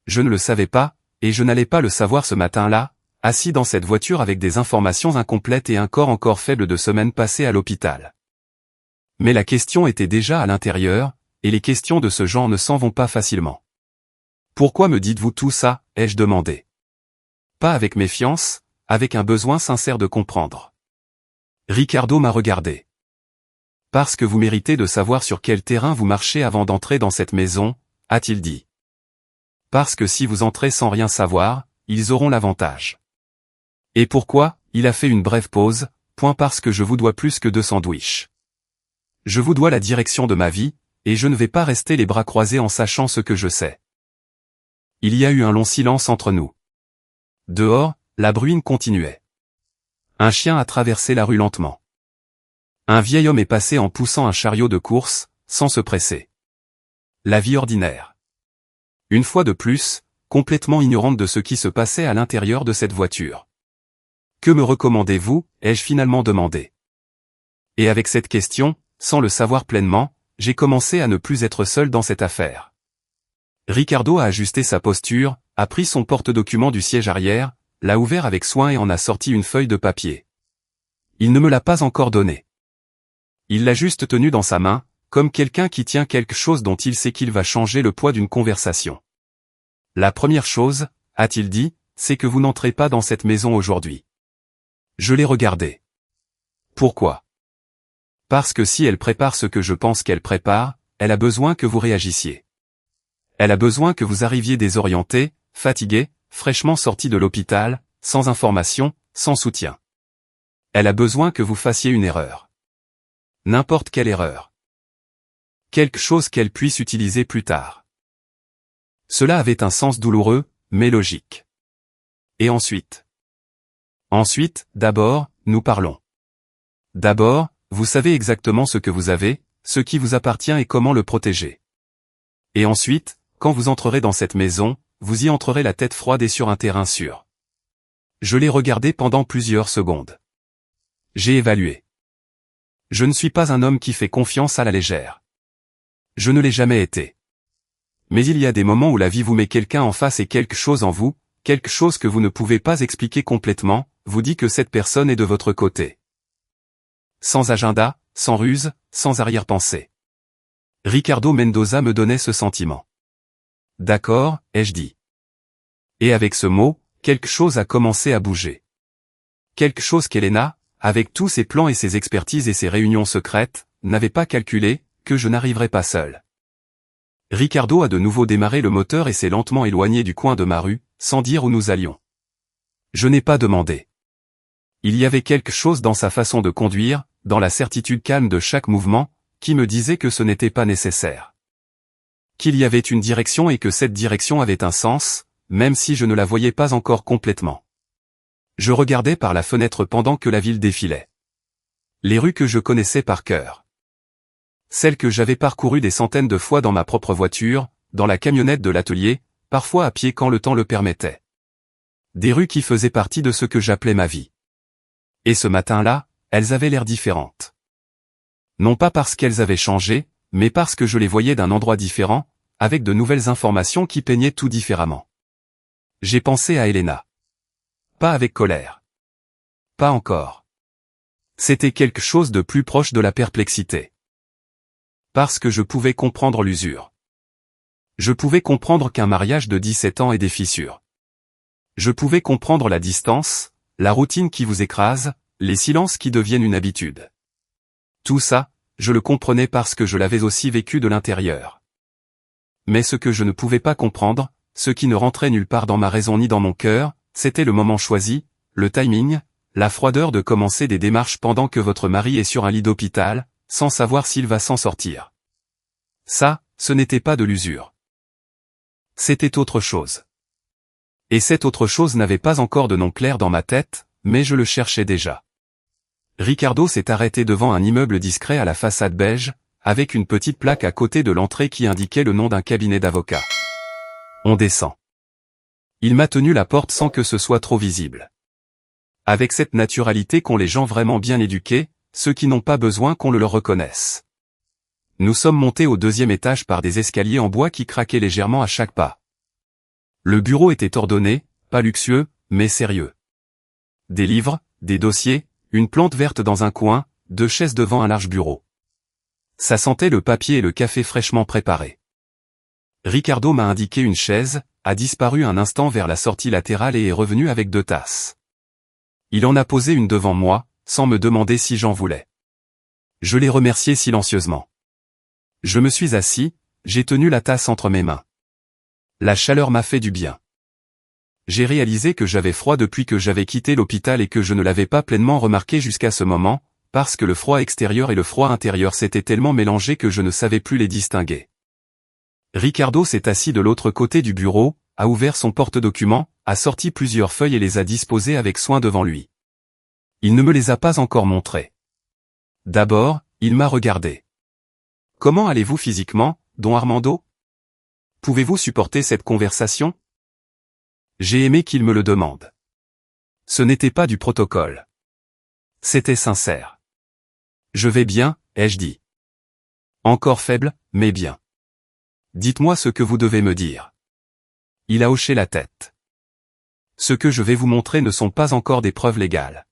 Je ne le savais pas, et je n'allais pas le savoir ce matin-là, assis dans cette voiture avec des informations incomplètes et un corps encore faible de semaines passées à l'hôpital. Mais la question était déjà à l'intérieur, et les questions de ce genre ne s'en vont pas facilement. Pourquoi me dites-vous tout ça, ai-je demandé. Pas avec méfiance, avec un besoin sincère de comprendre. Ricardo m'a regardé. Parce que vous méritez de savoir sur quel terrain vous marchez avant d'entrer dans cette maison, a-t-il dit. Parce que si vous entrez sans rien savoir, ils auront l'avantage. Et pourquoi? Il a fait une brève pause, parce que je vous dois plus que 2 sandwichs. Je vous dois la direction de ma vie, et je ne vais pas rester les bras croisés en sachant ce que je sais. Il y a eu un long silence entre nous. Dehors, la bruine continuait. Un chien a traversé la rue lentement. Un vieil homme est passé en poussant un chariot de course, sans se presser. La vie ordinaire. Une fois de plus, complètement ignorante de ce qui se passait à l'intérieur de cette voiture. Que me recommandez-vous, ai-je finalement demandé. Et avec cette question, sans le savoir pleinement, j'ai commencé à ne plus être seul dans cette affaire. Ricardo a ajusté sa posture, a pris son porte-document du siège arrière, l'a ouvert avec soin et en a sorti une feuille de papier. Il ne me l'a pas encore donnée. Il l'a juste tenue dans sa main, comme quelqu'un qui tient quelque chose dont il sait qu'il va changer le poids d'une conversation. La première chose, a-t-il dit, c'est que vous n'entrez pas dans cette maison aujourd'hui. Je l'ai regardé. Pourquoi? Parce que si elle prépare ce que je pense qu'elle prépare, elle a besoin que vous réagissiez. Elle a besoin que vous arriviez désorienté, fatigué, fraîchement sorti de l'hôpital, sans information, sans soutien. Elle a besoin que vous fassiez une erreur. N'importe quelle erreur. Quelque chose qu'elle puisse utiliser plus tard. Cela avait un sens douloureux, mais logique. Et ensuite? Ensuite, d'abord, nous parlons. D'abord, vous savez exactement ce que vous avez, ce qui vous appartient et comment le protéger. Et ensuite, quand vous entrerez dans cette maison, vous y entrerez la tête froide et sur un terrain sûr. Je l'ai regardé pendant plusieurs secondes. J'ai évalué. Je ne suis pas un homme qui fait confiance à la légère. Je ne l'ai jamais été. Mais il y a des moments où la vie vous met quelqu'un en face et quelque chose en vous, quelque chose que vous ne pouvez pas expliquer complètement, vous dit que cette personne est de votre côté. Sans agenda, sans ruse, sans arrière-pensée. Ricardo Mendoza me donnait ce sentiment. D'accord, ai-je dit. Et avec ce mot, quelque chose a commencé à bouger. Quelque chose qu'Elena, avec tous ses plans et ses expertises et ses réunions secrètes, n'avait pas calculé, que je n'arriverais pas seul. Ricardo a de nouveau démarré le moteur et s'est lentement éloigné du coin de ma rue, sans dire où nous allions. Je n'ai pas demandé. Il y avait quelque chose dans sa façon de conduire, dans la certitude calme de chaque mouvement, qui me disait que ce n'était pas nécessaire. Qu'il y avait une direction et que cette direction avait un sens, même si je ne la voyais pas encore complètement. Je regardais par la fenêtre pendant que la ville défilait. Les rues que je connaissais par cœur. Celles que j'avais parcourues des centaines de fois dans ma propre voiture, dans la camionnette de l'atelier, parfois à pied quand le temps le permettait. Des rues qui faisaient partie de ce que j'appelais ma vie. Et ce matin-là, elles avaient l'air différentes. Non pas parce qu'elles avaient changé, mais parce que je les voyais d'un endroit différent, avec de nouvelles informations qui peignaient tout différemment. J'ai pensé à Elena. Pas avec colère. Pas encore. C'était quelque chose de plus proche de la perplexité. Parce que je pouvais comprendre l'usure. Je pouvais comprendre qu'un mariage de 17 ans ait des fissures. Je pouvais comprendre la distance, la routine qui vous écrase, les silences qui deviennent une habitude. Tout ça, je le comprenais parce que je l'avais aussi vécu de l'intérieur. Mais ce que je ne pouvais pas comprendre, ce qui ne rentrait nulle part dans ma raison ni dans mon cœur, c'était le moment choisi, le timing, la froideur de commencer des démarches pendant que votre mari est sur un lit d'hôpital, sans savoir s'il va s'en sortir. Ça, ce n'était pas de l'usure. C'était autre chose. Et cette autre chose n'avait pas encore de nom clair dans ma tête, mais je le cherchais déjà. Ricardo s'est arrêté devant un immeuble discret à la façade beige, avec une petite plaque à côté de l'entrée qui indiquait le nom d'un cabinet d'avocats. On descend. Il m'a tenu la porte sans que ce soit trop visible. Avec cette naturalité qu'ont les gens vraiment bien éduqués, ceux qui n'ont pas besoin qu'on le leur reconnaisse. Nous sommes montés au 2e étage par des escaliers en bois qui craquaient légèrement à chaque pas. Le bureau était ordonné, pas luxueux, mais sérieux. Des livres, des dossiers, une plante verte dans un coin, 2 chaises devant un large bureau. Ça sentait le papier et le café fraîchement préparés. Ricardo m'a indiqué une chaise, a disparu un instant vers la sortie latérale et est revenu avec 2 tasses. Il en a posé une devant moi, sans me demander si j'en voulais. Je l'ai remercié silencieusement. Je me suis assis, j'ai tenu la tasse entre mes mains. La chaleur m'a fait du bien. J'ai réalisé que j'avais froid depuis que j'avais quitté l'hôpital et que je ne l'avais pas pleinement remarqué jusqu'à ce moment, parce que le froid extérieur et le froid intérieur s'étaient tellement mélangés que je ne savais plus les distinguer. Ricardo s'est assis de l'autre côté du bureau, a ouvert son porte-documents, a sorti plusieurs feuilles et les a disposées avec soin devant lui. Il ne me les a pas encore montrées. D'abord, il m'a regardé. « Comment allez-vous physiquement, don Armando ? Pouvez-vous supporter cette conversation ?» J'ai aimé qu'il me le demande. Ce n'était pas du protocole. C'était sincère. « Je vais bien, ai-je dit. Encore faible, mais bien. Dites-moi ce que vous devez me dire. » Il a hoché la tête. Ce que je vais vous montrer ne sont pas encore des preuves légales.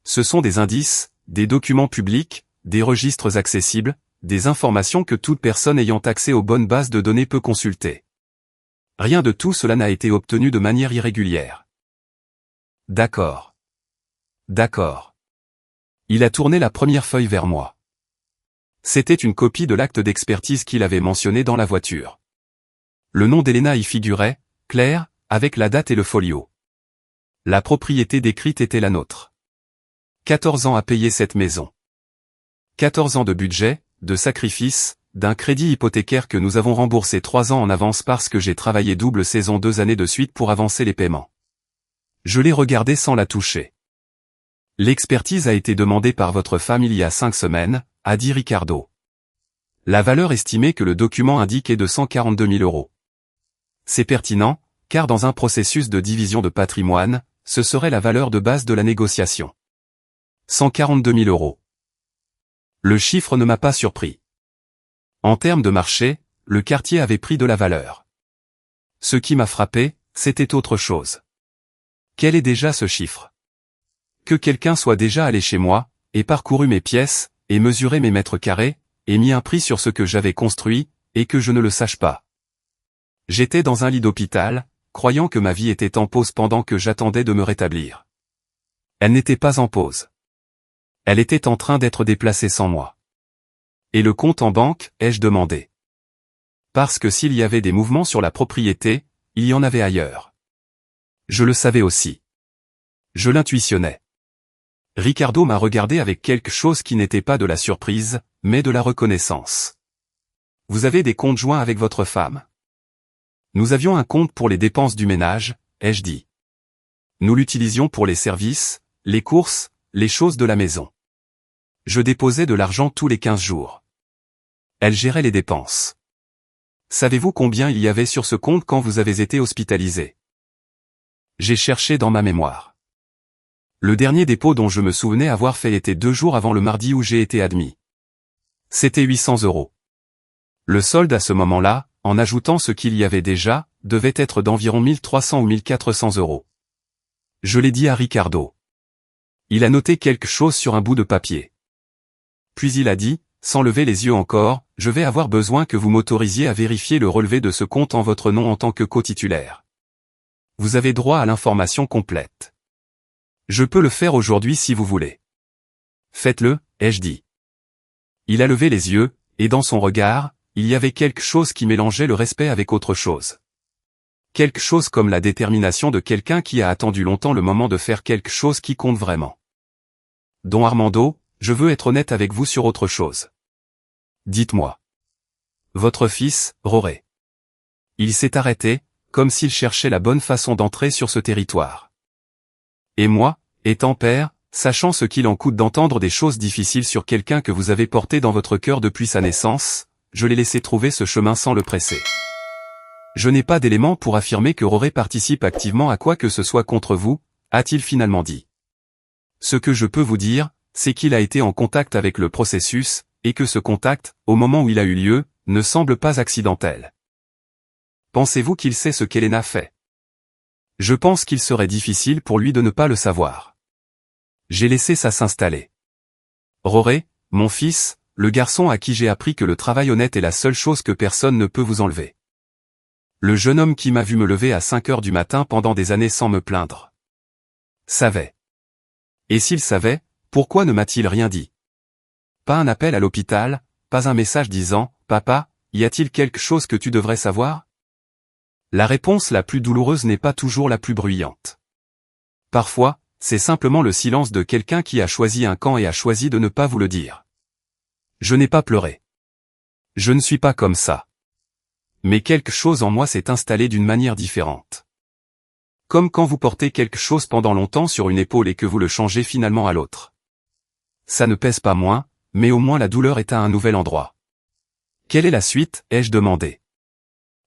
Ce sont des indices, des documents publics, des registres accessibles, des informations que toute personne ayant accès aux bonnes bases de données peut consulter. Rien de tout cela n'a été obtenu de manière irrégulière. D'accord. D'accord. Il a tourné la première feuille vers moi. C'était une copie de l'acte d'expertise qu'il avait mentionné dans la voiture. Le nom d'Elena y figurait, clair, avec la date et le folio. La propriété décrite était la nôtre. 14 ans à payer cette maison. 14 ans de budget, de sacrifice, d'un crédit hypothécaire que nous avons remboursé 3 ans en avance parce que j'ai travaillé double saison 2 années de suite pour avancer les paiements. Je l'ai regardé sans la toucher. L'expertise a été demandée par votre femme il y a 5 semaines, a dit Ricardo. La valeur estimée que le document indique est de 142 000 €. C'est pertinent, car dans un processus de division de patrimoine, ce serait la valeur de base de la négociation. 142 000 €. Le chiffre ne m'a pas surpris. En termes de marché, le quartier avait pris de la valeur. Ce qui m'a frappé, c'était autre chose. Quel est déjà ce chiffre? Que quelqu'un soit déjà allé chez moi, et parcouru mes pièces, et mesuré mes mètres carrés, et mis un prix sur ce que j'avais construit, et que je ne le sache pas. J'étais dans un lit d'hôpital, croyant que ma vie était en pause pendant que j'attendais de me rétablir. Elle n'était pas en pause. Elle était en train d'être déplacée sans moi. Et le compte en banque, ai-je demandé. Parce que s'il y avait des mouvements sur la propriété, il y en avait ailleurs. Je le savais aussi. Je l'intuitionnais. Ricardo m'a regardé avec quelque chose qui n'était pas de la surprise, mais de la reconnaissance. Vous avez des comptes joints avec votre femme? Nous avions un compte pour les dépenses du ménage, ai-je dit. Nous l'utilisions pour les services, les courses, les choses de la maison. Je déposais de l'argent tous les 15 jours. Elle gérait les dépenses. Savez-vous combien il y avait sur ce compte quand vous avez été hospitalisé? J'ai cherché dans ma mémoire. Le dernier dépôt dont je me souvenais avoir fait était 2 jours avant le mardi où j'ai été admis. C'était 800 €. Le solde à ce moment-là, en ajoutant ce qu'il y avait déjà, devait être d'environ 1300 ou 1400 €. Je l'ai dit à Ricardo. Il a noté quelque chose sur un bout de papier. Puis il a dit, sans lever les yeux encore, je vais avoir besoin que vous m'autorisiez à vérifier le relevé de ce compte en votre nom en tant que co-titulaire. Vous avez droit à l'information complète. Je peux le faire aujourd'hui si vous voulez. Faites-le, ai-je dit. Il a levé les yeux, et dans son regard, il y avait quelque chose qui mélangeait le respect avec autre chose. Quelque chose comme la détermination de quelqu'un qui a attendu longtemps le moment de faire quelque chose qui compte vraiment. Don Armando, je veux être honnête avec vous sur autre chose. Dites-moi. Votre fils, Roré. Il s'est arrêté, comme s'il cherchait la bonne façon d'entrer sur ce territoire. Et moi, Étant père, sachant ce qu'il en coûte d'entendre des choses difficiles sur quelqu'un que vous avez porté dans votre cœur depuis sa naissance, je l'ai laissé trouver ce chemin sans le presser. Je n'ai pas d'éléments pour affirmer que Rory participe activement à quoi que ce soit contre vous, a-t-il finalement dit. Ce que je peux vous dire, c'est qu'il a été en contact avec le processus, et que ce contact, au moment où il a eu lieu, ne semble pas accidentel. Pensez-vous qu'il sait ce qu'Elena fait? Je pense qu'il serait difficile pour lui de ne pas le savoir. J'ai laissé ça s'installer. Rory, mon fils, le garçon à qui j'ai appris que le travail honnête est la seule chose que personne ne peut vous enlever. Le jeune homme qui m'a vu me lever à 5 heures du matin pendant des années sans me plaindre. Savait. Et s'il savait, pourquoi ne m'a-t-il rien dit? Pas un appel à l'hôpital, pas un message disant « Papa, y a-t-il quelque chose que tu devrais savoir ?» La réponse la plus douloureuse n'est pas toujours la plus bruyante. Parfois, c'est simplement le silence de quelqu'un qui a choisi un camp et a choisi de ne pas vous le dire. Je n'ai pas pleuré. Je ne suis pas comme ça. Mais quelque chose en moi s'est installé d'une manière différente. Comme quand vous portez quelque chose pendant longtemps sur une épaule et que vous le changez finalement à l'autre. Ça ne pèse pas moins, mais au moins la douleur est à un nouvel endroit. Quelle est la suite, ai-je demandé.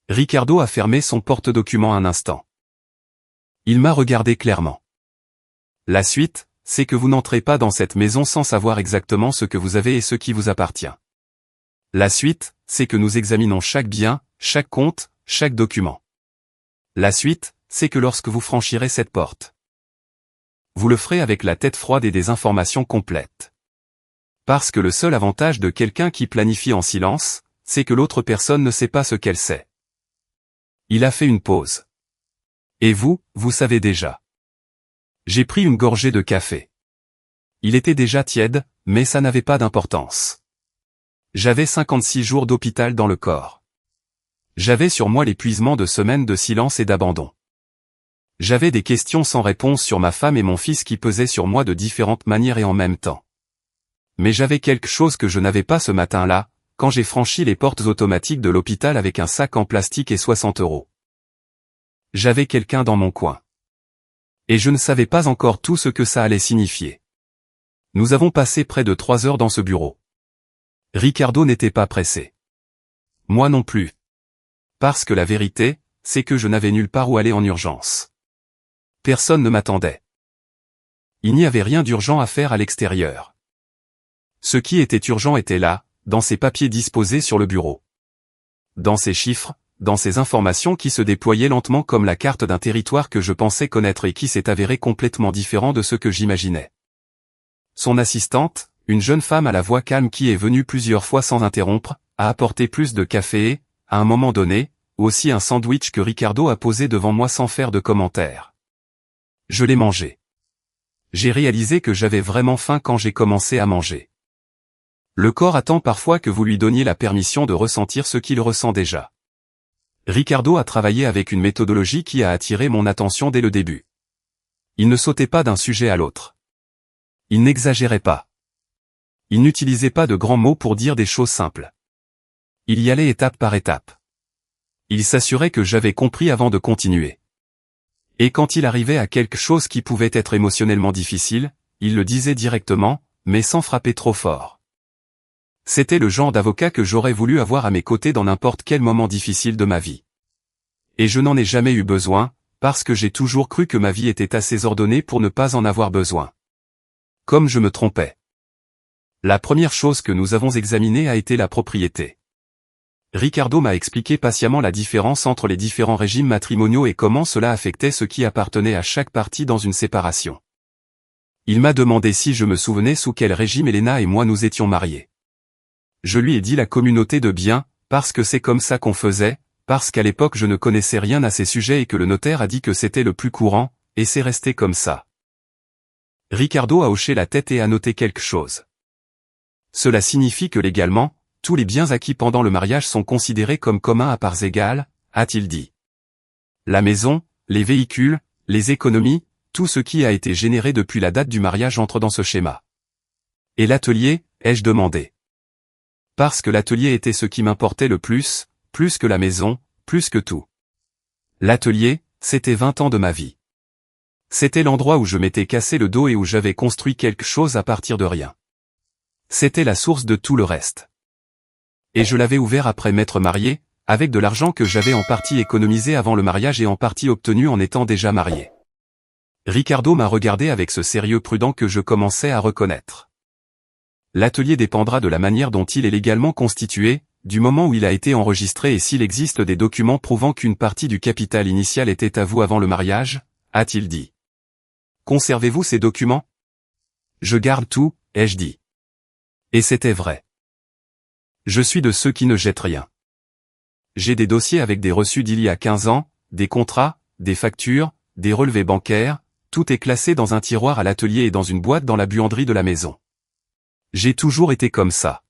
Ricardo a fermé son porte-document un instant. Il m'a regardé clairement. La suite, c'est que vous n'entrez pas dans cette maison sans savoir exactement ce que vous avez et ce qui vous appartient. La suite, c'est que nous examinons chaque bien, chaque compte, chaque document. La suite, c'est que lorsque vous franchirez cette porte, vous le ferez avec la tête froide et des informations complètes. Parce que le seul avantage de quelqu'un qui planifie en silence, c'est que l'autre personne ne sait pas ce qu'elle sait. Il a fait une pause. Et vous, vous savez déjà. J'ai pris une gorgée de café. Il était déjà tiède, mais ça n'avait pas d'importance. J'avais 56 jours d'hôpital dans le corps. J'avais sur moi l'épuisement de semaines de silence et d'abandon. J'avais des questions sans réponse sur ma femme et mon fils qui pesaient sur moi de différentes manières et en même temps. Mais j'avais quelque chose que je n'avais pas ce matin-là, quand j'ai franchi les portes automatiques de l'hôpital avec un sac en plastique et 60 €. J'avais quelqu'un dans mon coin. Et je ne savais pas encore tout ce que ça allait signifier. Nous avons passé près de 3 heures dans ce bureau. Ricardo n'était pas pressé. Moi non plus. Parce que la vérité, c'est que je n'avais nulle part où aller en urgence. Personne ne m'attendait. Il n'y avait rien d'urgent à faire à l'extérieur. Ce qui était urgent était là, dans ces papiers disposés sur le bureau. Dans ces chiffres, dans ces informations qui se déployaient lentement comme la carte d'un territoire que je pensais connaître et qui s'est avéré complètement différent de ce que j'imaginais. Son assistante, une jeune femme à la voix calme qui est venue plusieurs fois sans interrompre, a apporté plus de café et, à un moment donné, aussi un sandwich que Ricardo a posé devant moi sans faire de commentaire. Je l'ai mangé. J'ai réalisé que j'avais vraiment faim quand j'ai commencé à manger. Le corps attend parfois que vous lui donniez la permission de ressentir ce qu'il ressent déjà. Ricardo a travaillé avec une méthodologie qui a attiré mon attention dès le début. Il ne sautait pas d'un sujet à l'autre. Il n'exagérait pas. Il n'utilisait pas de grands mots pour dire des choses simples. Il y allait étape par étape. Il s'assurait que j'avais compris avant de continuer. Et quand il arrivait à quelque chose qui pouvait être émotionnellement difficile, il le disait directement, mais sans frapper trop fort. C'était le genre d'avocat que j'aurais voulu avoir à mes côtés dans n'importe quel moment difficile de ma vie. Et je n'en ai jamais eu besoin, parce que j'ai toujours cru que ma vie était assez ordonnée pour ne pas en avoir besoin. Comme je me trompais. La première chose que nous avons examinée a été la propriété. Ricardo m'a expliqué patiemment la différence entre les différents régimes matrimoniaux et comment cela affectait ce qui appartenait à chaque partie dans une séparation. Il m'a demandé si je me souvenais sous quel régime Elena et moi nous étions mariés. Je lui ai dit la communauté de biens, parce que c'est comme ça qu'on faisait, parce qu'à l'époque je ne connaissais rien à ces sujets et que le notaire a dit que c'était le plus courant, et c'est resté comme ça. Ricardo a hoché la tête et a noté quelque chose. Cela signifie que légalement, tous les biens acquis pendant le mariage sont considérés comme communs à parts égales, a-t-il dit. La maison, les véhicules, les économies, tout ce qui a été généré depuis la date du mariage entre dans ce schéma. Et l'atelier, ai-je demandé. Parce que l'atelier était ce qui m'importait le plus que la maison, plus que tout. L'atelier, c'était 20 ans de ma vie. C'était l'endroit où je m'étais cassé le dos et où j'avais construit quelque chose à partir de rien. C'était la source de tout le reste. Et je l'avais ouvert après m'être marié, avec de l'argent que j'avais en partie économisé avant le mariage et en partie obtenu en étant déjà marié. Ricardo m'a regardé avec ce sérieux prudent que je commençais à reconnaître. L'atelier dépendra de la manière dont il est légalement constitué, du moment où il a été enregistré et s'il existe des documents prouvant qu'une partie du capital initial était à vous avant le mariage, a-t-il dit. Conservez-vous ces documents? Je garde tout, ai-je dit. Et c'était vrai. Je suis de ceux qui ne jettent rien. J'ai des dossiers avec des reçus d'il y a 15 ans, des contrats, des factures, des relevés bancaires, tout est classé dans un tiroir à l'atelier et dans une boîte dans la buanderie de la maison. J'ai toujours été comme ça.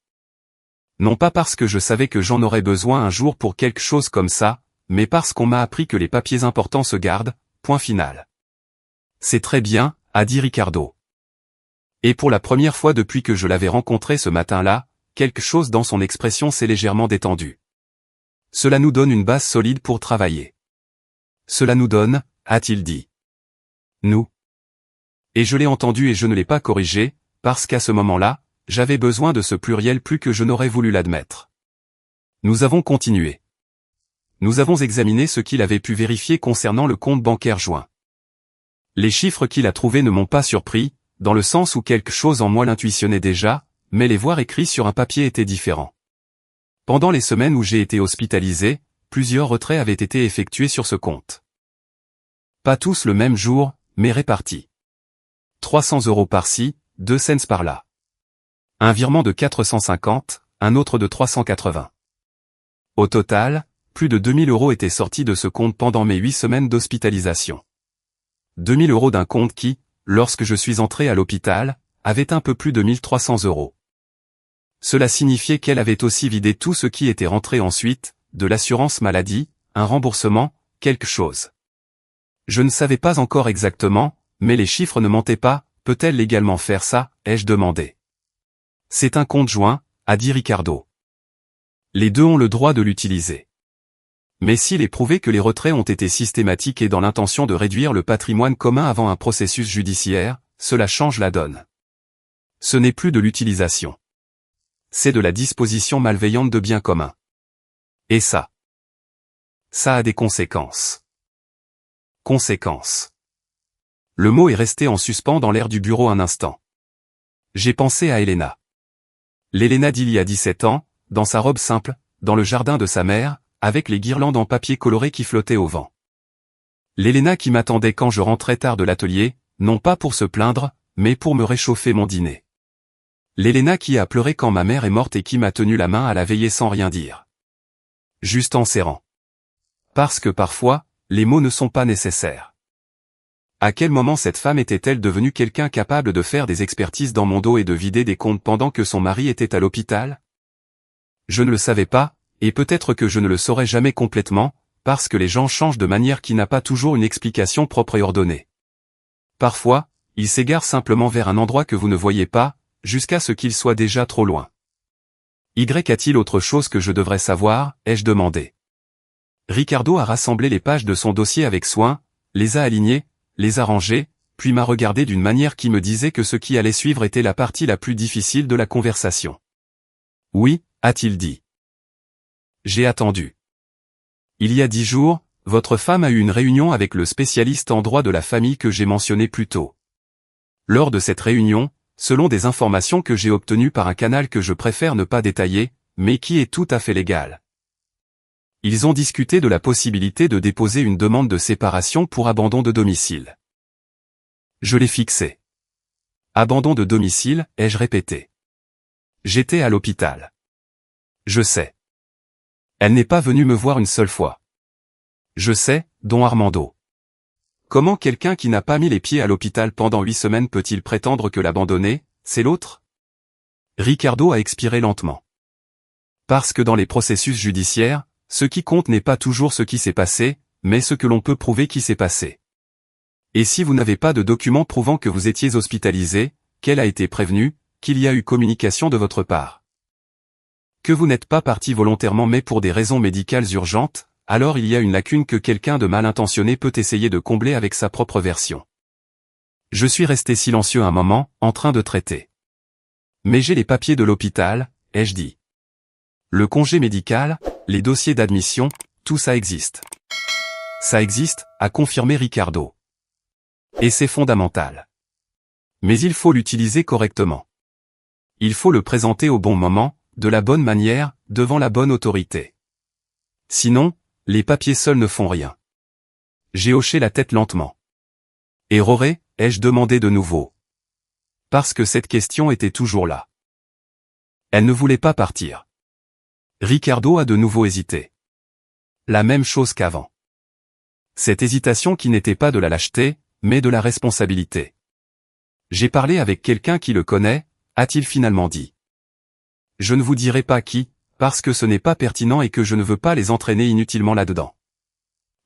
Non pas parce que je savais que j'en aurais besoin un jour pour quelque chose comme ça, mais parce qu'on m'a appris que les papiers importants se gardent, point final. C'est très bien, a dit Ricardo. Et pour la première fois depuis que je l'avais rencontré ce matin-là, quelque chose dans son expression s'est légèrement détendu. Cela nous donne une base solide pour travailler. Cela nous donne, a-t-il dit. Nous. Et je l'ai entendu et je ne l'ai pas corrigé, parce qu'à ce moment-là, j'avais besoin de ce pluriel plus que je n'aurais voulu l'admettre. Nous avons continué. Nous avons examiné ce qu'il avait pu vérifier concernant le compte bancaire joint. Les chiffres qu'il a trouvés ne m'ont pas surpris, dans le sens où quelque chose en moi l'intuitionnait déjà, mais les voir écrits sur un papier était différent. Pendant les semaines où j'ai été hospitalisé, plusieurs retraits avaient été effectués sur ce compte. Pas tous le même jour, mais répartis. 300 € par-ci, 2 cents par-là. Un virement de 450, un autre de 380. Au total, plus de 2000 € étaient sortis de ce compte pendant mes 8 semaines d'hospitalisation. 2000 € d'un compte qui, lorsque je suis entré à l'hôpital, avait un peu plus de 1300 €. Cela signifiait qu'elle avait aussi vidé tout ce qui était rentré ensuite, de l'assurance maladie, un remboursement, quelque chose. Je ne savais pas encore exactement, mais les chiffres ne mentaient pas, peut-elle légalement faire ça, ai-je demandé. C'est un compte joint, a dit Ricardo. Les deux ont le droit de l'utiliser. Mais s'il est prouvé que les retraits ont été systématiques et dans l'intention de réduire le patrimoine commun avant un processus judiciaire, cela change la donne. Ce n'est plus de l'utilisation. C'est de la disposition malveillante de biens communs. Et ça a des conséquences. Conséquences. Le mot est resté en suspens dans l'air du bureau un instant. J'ai pensé à Elena. L'Elena d'il y a 17 ans, dans sa robe simple, dans le jardin de sa mère, avec les guirlandes en papier coloré qui flottaient au vent. L'Elena qui m'attendait quand je rentrais tard de l'atelier, non pas pour se plaindre, mais pour me réchauffer mon dîner. L'Elena qui a pleuré quand ma mère est morte et qui m'a tenu la main à la veillée sans rien dire. Juste en serrant. Parce que parfois, les mots ne sont pas nécessaires. À quel moment cette femme était-elle devenue quelqu'un capable de faire des expertises dans mon dos et de vider des comptes pendant que son mari était à l'hôpital? Je ne le savais pas, et peut-être que je ne le saurais jamais complètement, parce que les gens changent de manière qui n'a pas toujours une explication propre et ordonnée. Parfois, ils s'égarent simplement vers un endroit que vous ne voyez pas, jusqu'à ce qu'il soit déjà trop loin. Y a-t-il autre chose que je devrais savoir, ai-je demandé. Ricardo a rassemblé les pages de son dossier avec soin, les a alignées, les a rangées, puis m'a regardé d'une manière qui me disait que ce qui allait suivre était la partie la plus difficile de la conversation. Oui, a-t-il dit. J'ai attendu. Il y a 10 jours, votre femme a eu une réunion avec le spécialiste en droit de la famille que j'ai mentionné plus tôt. Lors de cette réunion, selon des informations que j'ai obtenues par un canal que je préfère ne pas détailler, mais qui est tout à fait légal. Ils ont discuté de la possibilité de déposer une demande de séparation pour abandon de domicile. Je l'ai fixé. Abandon de domicile, ai-je répété. J'étais à l'hôpital. Je sais. Elle n'est pas venue me voir une seule fois. Je sais, don Armando. Comment quelqu'un qui n'a pas mis les pieds à l'hôpital pendant 8 semaines peut-il prétendre que l'abandonner, c'est l'autre? Ricardo a expiré lentement. Parce que dans les processus judiciaires, ce qui compte n'est pas toujours ce qui s'est passé, mais ce que l'on peut prouver qui s'est passé. Et si vous n'avez pas de documents prouvant que vous étiez hospitalisé, qu'elle a été prévenue, qu'il y a eu communication de votre part, que vous n'êtes pas parti volontairement mais pour des raisons médicales urgentes, alors il y a une lacune que quelqu'un de mal intentionné peut essayer de combler avec sa propre version. Je suis resté silencieux un moment, en train de traiter. Mais j'ai les papiers de l'hôpital, ai-je dit. Le congé médical, les dossiers d'admission, tout ça existe. Ça existe, a confirmé Ricardo. Et c'est fondamental. Mais il faut l'utiliser correctement. Il faut le présenter au bon moment, de la bonne manière, devant la bonne autorité. Sinon, les papiers seuls ne font rien. J'ai hoché la tête lentement. Et Roré, ai-je demandé de nouveau. Parce que cette question était toujours là. Elle ne voulait pas partir. Ricardo a de nouveau hésité. La même chose qu'avant. Cette hésitation qui n'était pas de la lâcheté, mais de la responsabilité. J'ai parlé avec quelqu'un qui le connaît, a-t-il finalement dit. Je ne vous dirai pas qui, parce que ce n'est pas pertinent et que je ne veux pas les entraîner inutilement là-dedans.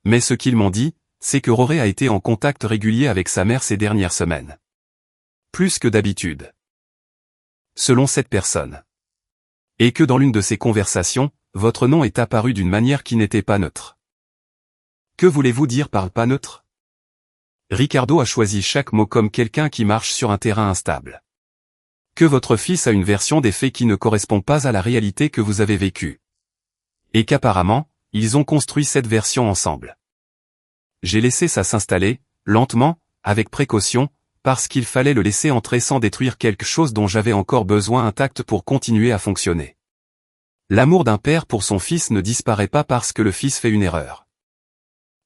Mais ce qu'ils m'ont dit, c'est que Roré a été en contact régulier avec sa mère ces dernières semaines. Plus que d'habitude. Selon cette personne. Et que dans l'une de ces conversations, votre nom est apparu d'une manière qui n'était pas neutre. Que voulez-vous dire par pas neutre? Ricardo a choisi chaque mot comme quelqu'un qui marche sur un terrain instable. Que votre fils a une version des faits qui ne correspond pas à la réalité que vous avez vécue. Et qu'apparemment, ils ont construit cette version ensemble. J'ai laissé ça s'installer, lentement, avec précaution, parce qu'il fallait le laisser entrer sans détruire quelque chose dont j'avais encore besoin intact pour continuer à fonctionner. L'amour d'un père pour son fils ne disparaît pas parce que le fils fait une erreur.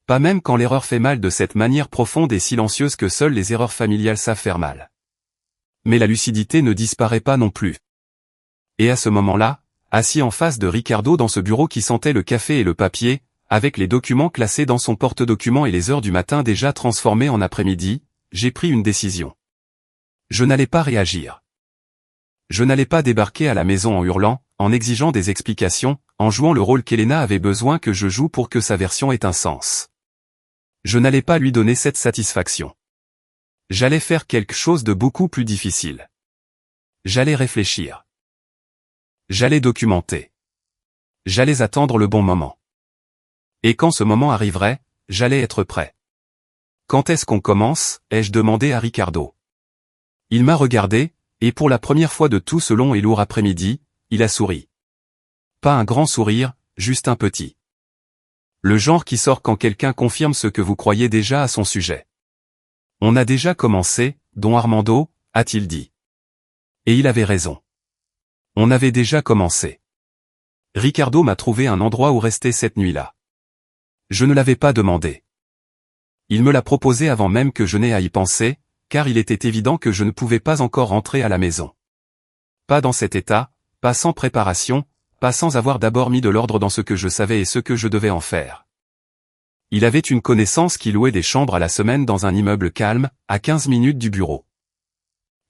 Pas même quand l'erreur fait mal de cette manière profonde et silencieuse que seules les erreurs familiales savent faire mal. Mais la lucidité ne disparaît pas non plus. Et à ce moment-là, assis en face de Ricardo dans ce bureau qui sentait le café et le papier, avec les documents classés dans son porte-documents et les heures du matin déjà transformées en après-midi, j'ai pris une décision. Je n'allais pas réagir. Je n'allais pas débarquer à la maison en hurlant, en exigeant des explications, en jouant le rôle qu'Elena avait besoin que je joue pour que sa version ait un sens. Je n'allais pas lui donner cette satisfaction. J'allais faire quelque chose de beaucoup plus difficile. J'allais réfléchir. J'allais documenter. J'allais attendre le bon moment. Et quand ce moment arriverait, j'allais être prêt. Quand est-ce qu'on commence, ai-je demandé à Ricardo. Il m'a regardé, et pour la première fois de tout ce long et lourd après-midi, il a souri. Pas un grand sourire, juste un petit. Le genre qui sort quand quelqu'un confirme ce que vous croyez déjà à son sujet. On a déjà commencé, don Armando, a-t-il dit. Et il avait raison. On avait déjà commencé. Ricardo m'a trouvé un endroit où rester cette nuit-là. Je ne l'avais pas demandé. Il me l'a proposé avant même que je n'aie à y penser, car il était évident que je ne pouvais pas encore rentrer à la maison. Pas dans cet état, pas sans préparation, pas sans avoir d'abord mis de l'ordre dans ce que je savais et ce que je devais en faire. Il avait une connaissance qui louait des chambres à la semaine dans un immeuble calme, à 15 minutes du bureau.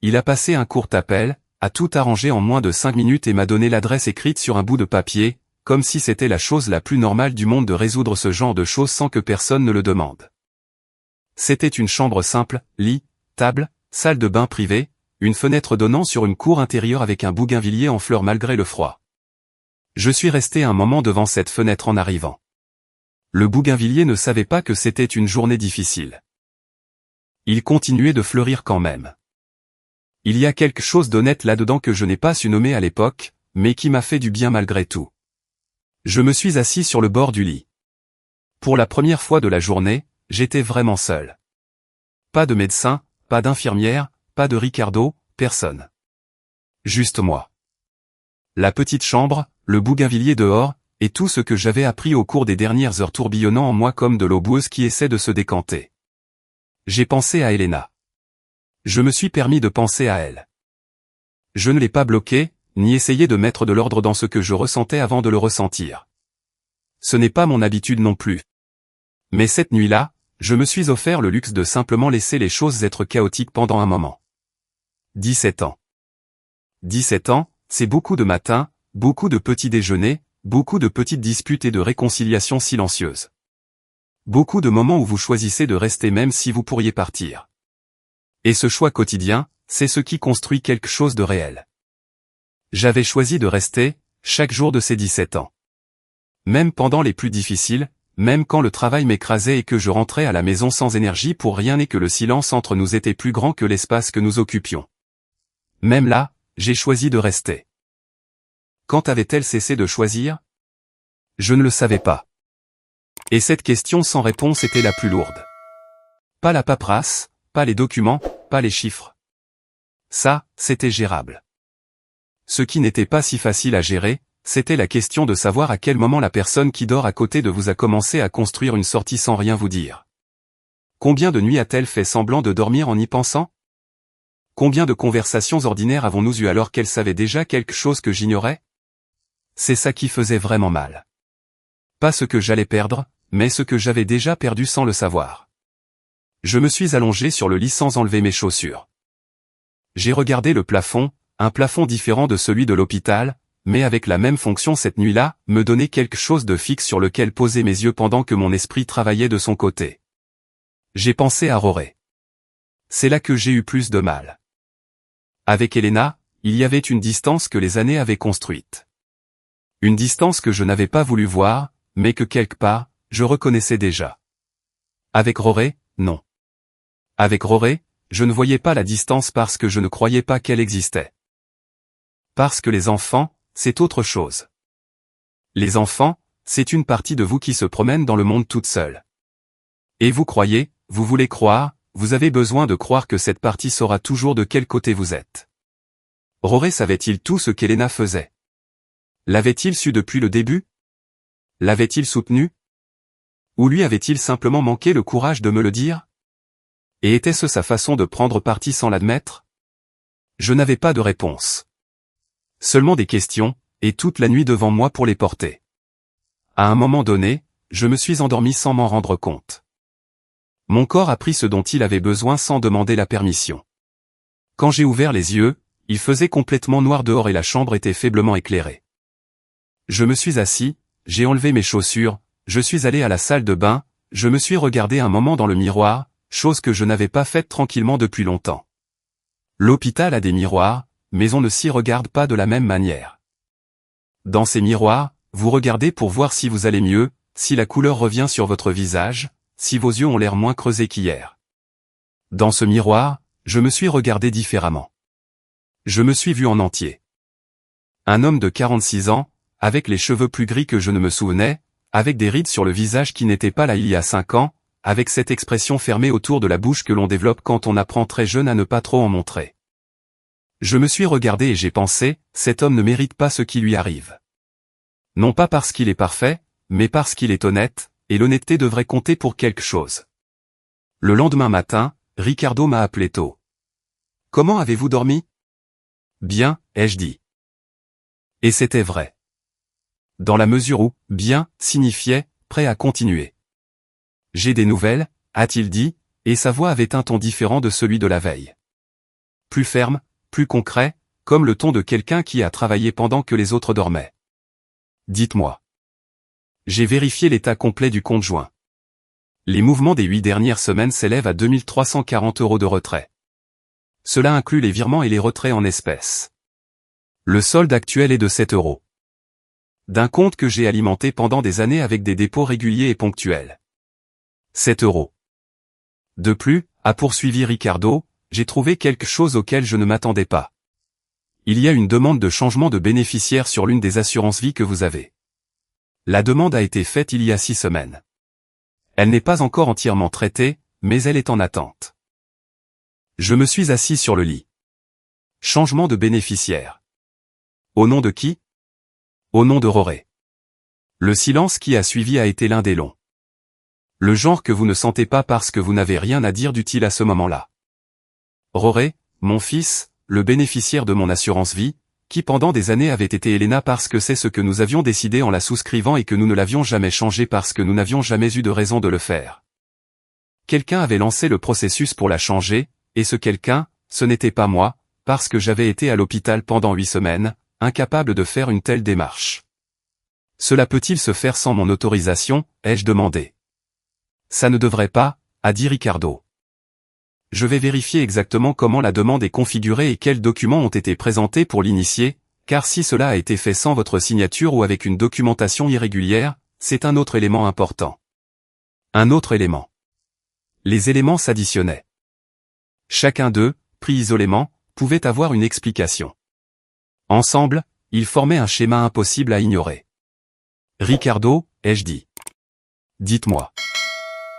Il a passé un court appel, a tout arrangé en moins de 5 minutes et m'a donné l'adresse écrite sur un bout de papier, comme si c'était la chose la plus normale du monde de résoudre ce genre de choses sans que personne ne le demande. C'était une chambre simple, lit, table, salle de bain privée, une fenêtre donnant sur une cour intérieure avec un bougainvillier en fleurs malgré le froid. Je suis resté un moment devant cette fenêtre en arrivant. Le bougainvillier ne savait pas que c'était une journée difficile. Il continuait de fleurir quand même. Il y a quelque chose d'honnête là-dedans que je n'ai pas su nommer à l'époque, mais qui m'a fait du bien malgré tout. Je me suis assis sur le bord du lit. Pour la première fois de la journée, j'étais vraiment seul. Pas de médecin, pas d'infirmière, pas de Ricardo, personne. Juste moi. La petite chambre, le bougainvillier dehors, et tout ce que j'avais appris au cours des dernières heures tourbillonnant en moi comme de l'eau boueuse qui essaie de se décanter. J'ai pensé à Elena. Je me suis permis de penser à elle. Je ne l'ai pas bloquée, ni essayé de mettre de l'ordre dans ce que je ressentais avant de le ressentir. Ce n'est pas mon habitude non plus. Mais cette nuit-là, je me suis offert le luxe de simplement laisser les choses être chaotiques pendant un moment. 17 ans. 17 ans, c'est beaucoup de matins, beaucoup de petits déjeuners, beaucoup de petites disputes et de réconciliations silencieuses. Beaucoup de moments où vous choisissez de rester même si vous pourriez partir. Et ce choix quotidien, c'est ce qui construit quelque chose de réel. J'avais choisi de rester, chaque jour de ces 17 ans. Même pendant les plus difficiles, même quand le travail m'écrasait et que je rentrais à la maison sans énergie pour rien et que le silence entre nous était plus grand que l'espace que nous occupions. Même là, j'ai choisi de rester. Quand avait-elle cessé de choisir? Je ne le savais pas. Et cette question sans réponse était la plus lourde. Pas la paperasse, pas les documents, pas les chiffres. Ça, c'était gérable. Ce qui n'était pas si facile à gérer, c'était la question de savoir à quel moment la personne qui dort à côté de vous a commencé à construire une sortie sans rien vous dire. Combien de nuits a-t-elle fait semblant de dormir en y pensant? Combien de conversations ordinaires avons-nous eues alors qu'elle savait déjà quelque chose que j'ignorais? C'est ça qui faisait vraiment mal. Pas ce que j'allais perdre, mais ce que j'avais déjà perdu sans le savoir. Je me suis allongé sur le lit sans enlever mes chaussures. J'ai regardé le plafond, un plafond différent de celui de l'hôpital, mais avec la même fonction cette nuit-là, me donner quelque chose de fixe sur lequel poser mes yeux pendant que mon esprit travaillait de son côté. J'ai pensé à Roré. C'est là que j'ai eu plus de mal. Avec Elena, il y avait une distance que les années avaient construite. Une distance que je n'avais pas voulu voir, mais que quelque part, je reconnaissais déjà. Avec Roré, non. Avec Roré, je ne voyais pas la distance parce que je ne croyais pas qu'elle existait. Parce que les enfants, c'est autre chose. Les enfants, c'est une partie de vous qui se promène dans le monde toute seule. Et vous croyez, vous voulez croire, vous avez besoin de croire que cette partie saura toujours de quel côté vous êtes. Roré savait-il tout ce qu'Elena faisait? L'avait-il su depuis le début? L'avait-il soutenu? Ou lui avait-il simplement manqué le courage de me le dire? Et était-ce sa façon de prendre parti sans l'admettre? Je n'avais pas de réponse. Seulement des questions, et toute la nuit devant moi pour les porter. À un moment donné, je me suis endormi sans m'en rendre compte. Mon corps a pris ce dont il avait besoin sans demander la permission. Quand j'ai ouvert les yeux, il faisait complètement noir dehors et la chambre était faiblement éclairée. Je me suis assis, j'ai enlevé mes chaussures, je suis allé à la salle de bain, je me suis regardé un moment dans le miroir, chose que je n'avais pas faite tranquillement depuis longtemps. L'hôpital a des miroirs, mais on ne s'y regarde pas de la même manière. Dans ces miroirs, vous regardez pour voir si vous allez mieux, si la couleur revient sur votre visage, si vos yeux ont l'air moins creusés qu'hier. Dans ce miroir, je me suis regardé différemment. Je me suis vu en entier. Un homme de 46 ans, avec les cheveux plus gris que je ne me souvenais, avec des rides sur le visage qui n'étaient pas là il y a 5 ans, avec cette expression fermée autour de la bouche que l'on développe quand on apprend très jeune à ne pas trop en montrer. Je me suis regardé et j'ai pensé, cet homme ne mérite pas ce qui lui arrive. Non pas parce qu'il est parfait, mais parce qu'il est honnête, et l'honnêteté devrait compter pour quelque chose. Le lendemain matin, Ricardo m'a appelé tôt. « Comment avez-vous dormi ?»« Bien, ai-je dit. » Et c'était vrai. Dans la mesure où « bien » signifiait « prêt à continuer ». « J'ai des nouvelles » a-t-il dit, et sa voix avait un ton différent de celui de la veille. Plus ferme, plus concret, comme le ton de quelqu'un qui a travaillé pendant que les autres dormaient. Dites-moi. J'ai vérifié l'état complet du compte joint. Les mouvements des 8 dernières semaines s'élèvent à 2340 € de retrait. Cela inclut les virements et les retraits en espèces. Le solde actuel est de 7 €. D'un compte que j'ai alimenté pendant des années avec des dépôts réguliers et ponctuels. 7 €. De plus, a poursuivi Ricardo, j'ai trouvé quelque chose auquel je ne m'attendais pas. Il y a une demande de changement de bénéficiaire sur l'une des assurances-vie que vous avez. La demande a été faite il y a 6 semaines. Elle n'est pas encore entièrement traitée, mais elle est en attente. Je me suis assis sur le lit. Changement de bénéficiaire. Au nom de qui? Au nom de Roré. Le silence qui a suivi a été l'un des longs. Le genre que vous ne sentez pas parce que vous n'avez rien à dire d'utile à ce moment-là. Roré, mon fils, le bénéficiaire de mon assurance vie, qui pendant des années avait été Elena parce que c'est ce que nous avions décidé en la souscrivant et que nous ne l'avions jamais changé parce que nous n'avions jamais eu de raison de le faire. Quelqu'un avait lancé le processus pour la changer, et ce quelqu'un, ce n'était pas moi, parce que j'avais été à l'hôpital pendant 8 semaines, incapable de faire une telle démarche. Cela peut-il se faire sans mon autorisation, ai-je demandé. Ça ne devrait pas, a dit Ricardo. Je vais vérifier exactement comment la demande est configurée et quels documents ont été présentés pour l'initier, car si cela a été fait sans votre signature ou avec une documentation irrégulière, c'est un autre élément important. Un autre élément. Les éléments s'additionnaient. Chacun d'eux, pris isolément, pouvait avoir une explication. Ensemble, ils formaient un schéma impossible à ignorer. Ricardo, ai-je dit. Dites-moi.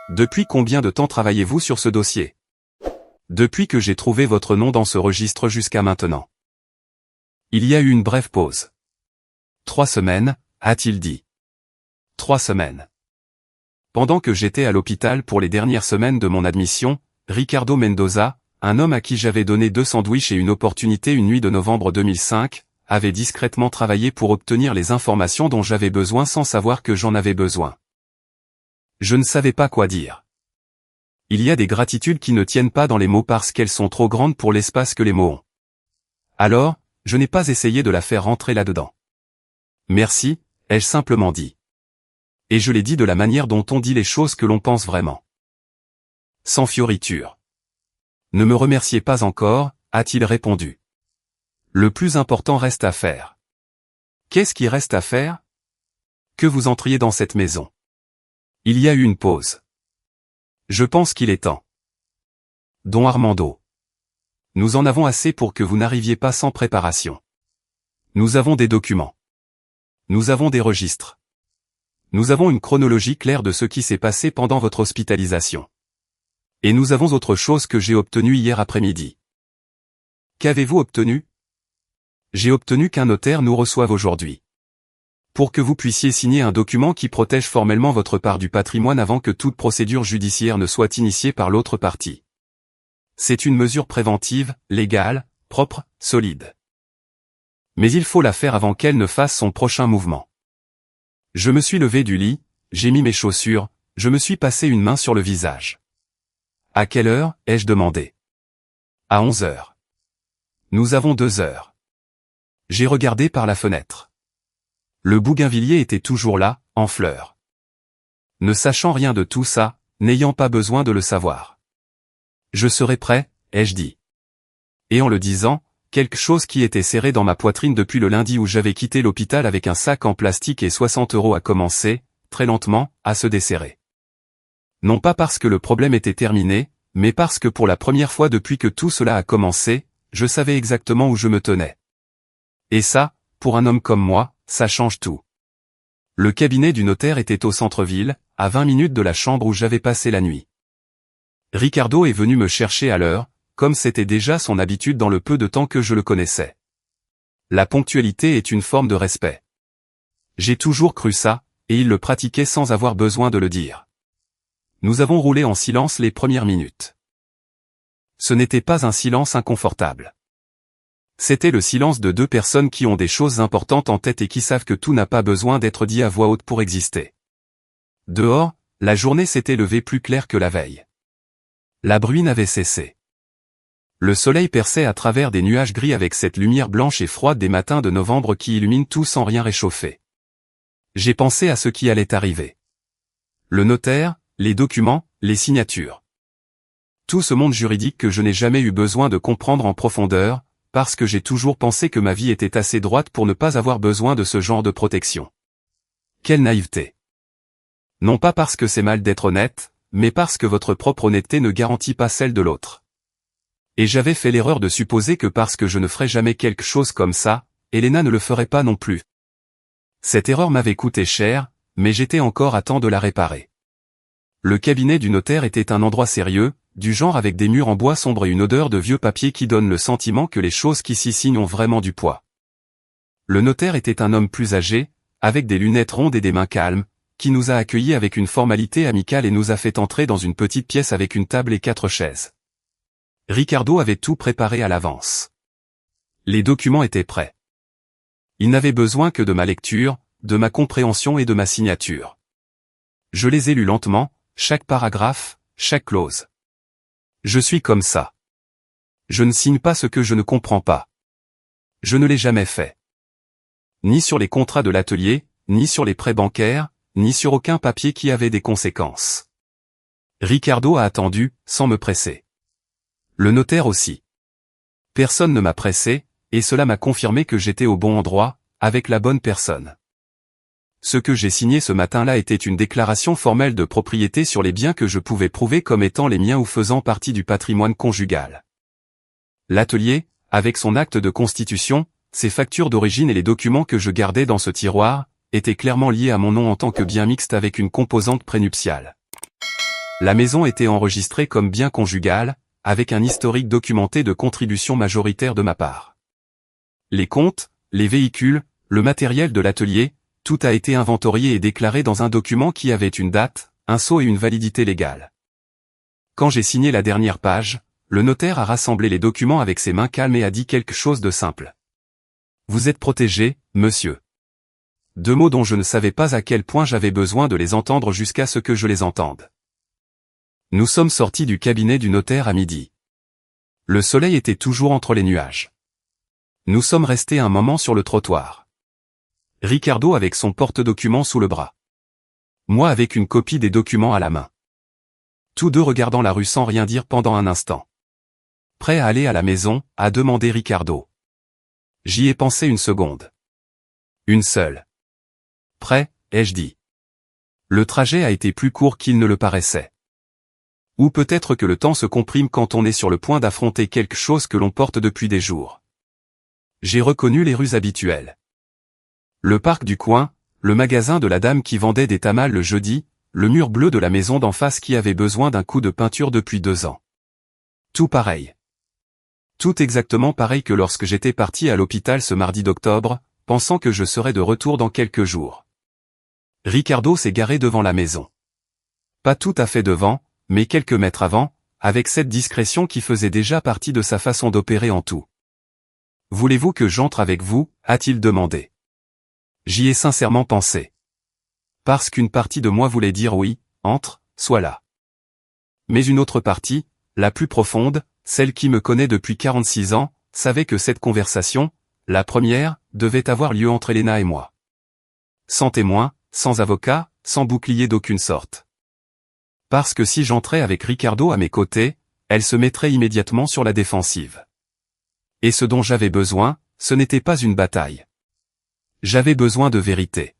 Depuis combien de temps travaillez-vous sur ce dossier? Depuis que j'ai trouvé votre nom dans ce registre jusqu'à maintenant. Il y a eu une brève pause. 3 semaines, a-t-il dit. 3 semaines. Pendant que j'étais à l'hôpital pour les dernières semaines de mon admission, Ricardo Mendoza, un homme à qui j'avais donné 2 sandwichs et une opportunité une nuit de novembre 2005, avait discrètement travaillé pour obtenir les informations dont j'avais besoin sans savoir que j'en avais besoin. Je ne savais pas quoi dire. Il y a des gratitudes qui ne tiennent pas dans les mots parce qu'elles sont trop grandes pour l'espace que les mots ont. Alors, je n'ai pas essayé de la faire rentrer là-dedans. Merci, ai-je simplement dit. Et je l'ai dit de la manière dont on dit les choses que l'on pense vraiment. Sans fioriture. Ne me remerciez pas encore, a-t-il répondu. Le plus important reste à faire. Qu'est-ce qui reste à faire? Que vous entriez dans cette maison. Il y a eu une pause. Je pense qu'il est temps. Don Armando. Nous en avons assez pour que vous n'arriviez pas sans préparation. Nous avons des documents. Nous avons des registres. Nous avons une chronologie claire de ce qui s'est passé pendant votre hospitalisation. Et nous avons autre chose que j'ai obtenu hier après-midi. Qu'avez-vous obtenu? J'ai obtenu qu'un notaire nous reçoive aujourd'hui. Pour que vous puissiez signer un document qui protège formellement votre part du patrimoine avant que toute procédure judiciaire ne soit initiée par l'autre partie. C'est une mesure préventive, légale, propre, solide. Mais il faut la faire avant qu'elle ne fasse son prochain mouvement. Je me suis levé du lit, j'ai mis mes chaussures, je me suis passé une main sur le visage. À quelle heure, ai-je demandé? À 11 heures. Nous avons 2 heures. J'ai regardé par la fenêtre. Le bougainvillier était toujours là, en fleurs. Ne sachant rien de tout ça, n'ayant pas besoin de le savoir. Je serai prêt, ai-je dit. Et en le disant, quelque chose qui était serré dans ma poitrine depuis le lundi où j'avais quitté l'hôpital avec un sac en plastique et 60 € a commencé, très lentement, à se desserrer. Non pas parce que le problème était terminé, mais parce que pour la première fois depuis que tout cela a commencé, je savais exactement où je me tenais. Et ça, pour un homme comme moi, ça change tout. Le cabinet du notaire était au centre-ville, à 20 minutes de la chambre où j'avais passé la nuit. Ricardo est venu me chercher à l'heure, comme c'était déjà son habitude dans le peu de temps que je le connaissais. La ponctualité est une forme de respect. J'ai toujours cru ça, et il le pratiquait sans avoir besoin de le dire. Nous avons roulé en silence les premières minutes. Ce n'était pas un silence inconfortable. C'était le silence de 2 personnes qui ont des choses importantes en tête et qui savent que tout n'a pas besoin d'être dit à voix haute pour exister. Dehors, la journée s'était levée plus claire que la veille. La bruine avait cessé. Le soleil perçait à travers des nuages gris avec cette lumière blanche et froide des matins de novembre qui illuminent tout sans rien réchauffer. J'ai pensé à ce qui allait arriver. Le notaire, les documents, les signatures. Tout ce monde juridique que je n'ai jamais eu besoin de comprendre en profondeur, parce que j'ai toujours pensé que ma vie était assez droite pour ne pas avoir besoin de ce genre de protection. Quelle naïveté. Non pas parce que c'est mal d'être honnête, mais parce que votre propre honnêteté ne garantit pas celle de l'autre. Et j'avais fait l'erreur de supposer que parce que je ne ferais jamais quelque chose comme ça, Elena ne le ferait pas non plus. Cette erreur m'avait coûté cher, mais j'étais encore à temps de la réparer. Le cabinet du notaire était un endroit sérieux, du genre avec des murs en bois sombre et une odeur de vieux papier qui donne le sentiment que les choses qui s'y signent ont vraiment du poids. Le notaire était un homme plus âgé, avec des lunettes rondes et des mains calmes, qui nous a accueillis avec une formalité amicale et nous a fait entrer dans une petite pièce avec une table et 4 chaises. Ricardo avait tout préparé à l'avance. Les documents étaient prêts. Il n'avait besoin que de ma lecture, de ma compréhension et de ma signature. Je les ai lus lentement, chaque paragraphe, chaque clause. Je suis comme ça. Je ne signe pas ce que je ne comprends pas. Je ne l'ai jamais fait. Ni sur les contrats de l'atelier, ni sur les prêts bancaires, ni sur aucun papier qui avait des conséquences. Ricardo a attendu, sans me presser. Le notaire aussi. Personne ne m'a pressé, et cela m'a confirmé que j'étais au bon endroit, avec la bonne personne. Ce que j'ai signé ce matin-là était une déclaration formelle de propriété sur les biens que je pouvais prouver comme étant les miens ou faisant partie du patrimoine conjugal. L'atelier, avec son acte de constitution, ses factures d'origine et les documents que je gardais dans ce tiroir, étaient clairement liés à mon nom en tant que bien mixte avec une composante prénuptiale. La maison était enregistrée comme bien conjugal, avec un historique documenté de contributions majoritaires de ma part. Les comptes, les véhicules, le matériel de l'atelier, tout a été inventorié et déclaré dans un document qui avait une date, un sceau et une validité légale. Quand j'ai signé la dernière page, le notaire a rassemblé les documents avec ses mains calmes et a dit quelque chose de simple. « Vous êtes protégé, monsieur. » 2 mots dont je ne savais pas à quel point j'avais besoin de les entendre jusqu'à ce que je les entende. Nous sommes sortis du cabinet du notaire à midi. Le soleil était toujours entre les nuages. Nous sommes restés un moment sur le trottoir. Ricardo avec son porte-documents sous le bras. Moi avec une copie des documents à la main. Tous deux regardant la rue sans rien dire pendant un instant. Prêt à aller à la maison, a demandé Ricardo. J'y ai pensé une seconde. Une seule. Prêt, ai-je dit. Le trajet a été plus court qu'il ne le paraissait. Ou peut-être que le temps se comprime quand on est sur le point d'affronter quelque chose que l'on porte depuis des jours. J'ai reconnu les rues habituelles. Le parc du coin, le magasin de la dame qui vendait des tamales le jeudi, le mur bleu de la maison d'en face qui avait besoin d'un coup de peinture depuis 2 ans. Tout pareil. Tout exactement pareil que lorsque j'étais parti à l'hôpital ce mardi d'octobre, pensant que je serais de retour dans quelques jours. Ricardo s'est garé devant la maison. Pas tout à fait devant, mais quelques mètres avant, avec cette discrétion qui faisait déjà partie de sa façon d'opérer en tout. « Voulez-vous que j'entre avec vous » a-t-il demandé. J'y ai sincèrement pensé. Parce qu'une partie de moi voulait dire oui, entre, sois là. Mais une autre partie, la plus profonde, celle qui me connaît depuis 46 ans, savait que cette conversation, la première, devait avoir lieu entre Elena et moi. Sans témoin, sans avocat, sans bouclier d'aucune sorte. Parce que si j'entrais avec Ricardo à mes côtés, elle se mettrait immédiatement sur la défensive. Et ce dont j'avais besoin, ce n'était pas une bataille. J'avais besoin de vérité.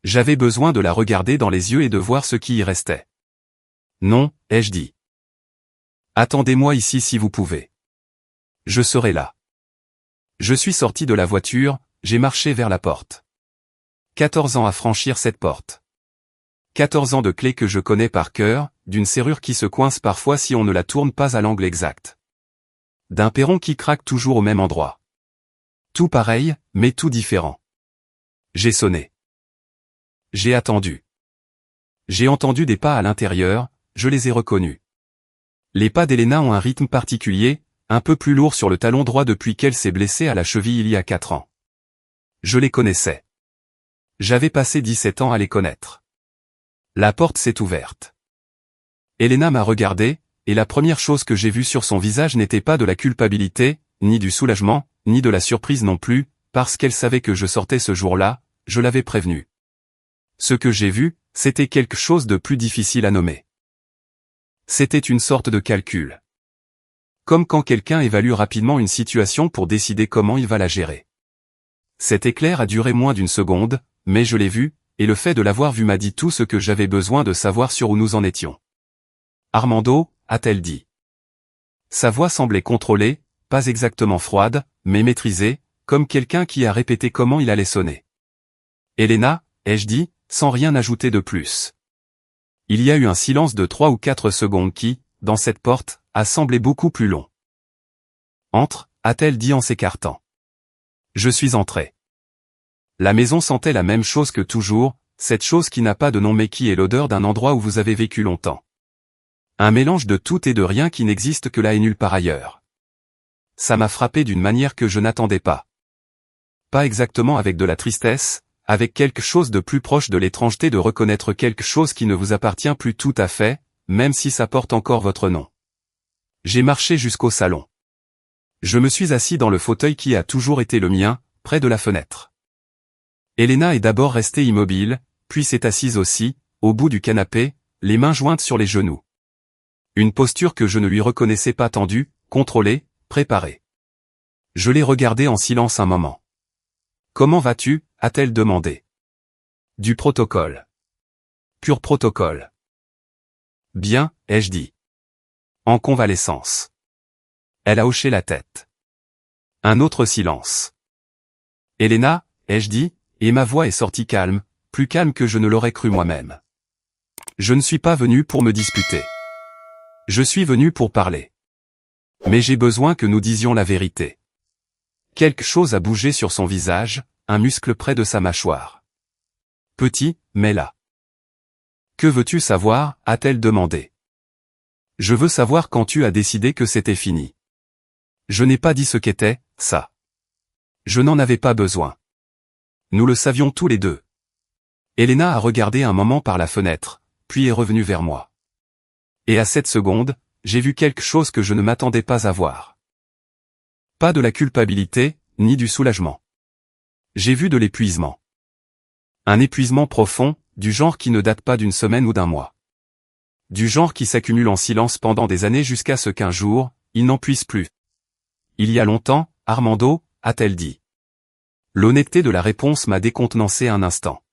J'avais besoin de la regarder dans les yeux et de voir ce qui y restait. Non, ai-je dit. Attendez-moi ici si vous pouvez. Je serai là. Je suis sorti de la voiture, j'ai marché vers la porte. 14 ans à franchir cette porte. 14 ans de clés que je connais par cœur, d'une serrure qui se coince parfois si on ne la tourne pas à l'angle exact. D'un perron qui craque toujours au même endroit. Tout pareil, mais tout différent. J'ai sonné. J'ai attendu. J'ai entendu des pas à l'intérieur, je les ai reconnus. Les pas d'Elena ont un rythme particulier, un peu plus lourd sur le talon droit depuis qu'elle s'est blessée à la cheville il y a 4 ans. Je les connaissais. J'avais passé 17 ans à les connaître. La porte s'est ouverte. Elena m'a regardé, et la première chose que j'ai vue sur son visage n'était pas de la culpabilité, ni du soulagement, ni de la surprise non plus, parce qu'elle savait que je sortais ce jour-là, je l'avais prévenue. Ce que j'ai vu, c'était quelque chose de plus difficile à nommer. C'était une sorte de calcul. Comme quand quelqu'un évalue rapidement une situation pour décider comment il va la gérer. Cet éclair a duré moins d'1 seconde, mais je l'ai vu, et le fait de l'avoir vu m'a dit tout ce que j'avais besoin de savoir sur où nous en étions. « Armando » a-t-elle dit. Sa voix semblait contrôlée, pas exactement froide, mais maîtrisée, comme quelqu'un qui a répété comment il allait sonner. « Elena » ai-je dit, sans rien ajouter de plus. Il y a eu un silence de 3 ou 4 secondes qui, dans cette porte, a semblé beaucoup plus long. « Entre » a-t-elle dit en s'écartant. Je suis entré. La maison sentait la même chose que toujours, cette chose qui n'a pas de nom mais qui est l'odeur d'un endroit où vous avez vécu longtemps. Un mélange de tout et de rien qui n'existe que là et nulle part ailleurs. Ça m'a frappé d'une manière que je n'attendais pas. Pas exactement avec de la tristesse, avec quelque chose de plus proche de l'étrangeté de reconnaître quelque chose qui ne vous appartient plus tout à fait, même si ça porte encore votre nom. J'ai marché jusqu'au salon. Je me suis assis dans le fauteuil qui a toujours été le mien, près de la fenêtre. Elena est d'abord restée immobile, puis s'est assise aussi, au bout du canapé, les mains jointes sur les genoux. Une posture que je ne lui reconnaissais pas tendue, contrôlée, préparée. Je l'ai regardée en silence un moment. « Comment vas-tu » a-t-elle demandé. Du protocole. Pur protocole. Bien, ai-je dit. En convalescence. Elle a hoché la tête. Un autre silence. Elena, ai-je dit, et ma voix est sortie calme, plus calme que je ne l'aurais cru moi-même. Je ne suis pas venu pour me disputer. Je suis venu pour parler. Mais j'ai besoin que nous disions la vérité. Quelque chose a bougé sur son visage, un muscle près de sa mâchoire. Petit, mais là. Que veux-tu savoir, a-t-elle demandé. Je veux savoir quand tu as décidé que c'était fini. Je n'ai pas dit ce qu'était, ça. Je n'en avais pas besoin. Nous le savions tous les deux. Elena a regardé un moment par la fenêtre, puis est revenue vers moi. Et à cette seconde, j'ai vu quelque chose que je ne m'attendais pas à voir. Pas de la culpabilité, ni du soulagement. J'ai vu de l'épuisement. Un épuisement profond, du genre qui ne date pas d'une semaine ou d'un mois. Du genre qui s'accumule en silence pendant des années jusqu'à ce qu'un jour, il n'en puisse plus. Il y a longtemps, Armando, a-t-elle dit. L'honnêteté de la réponse m'a décontenancé un instant.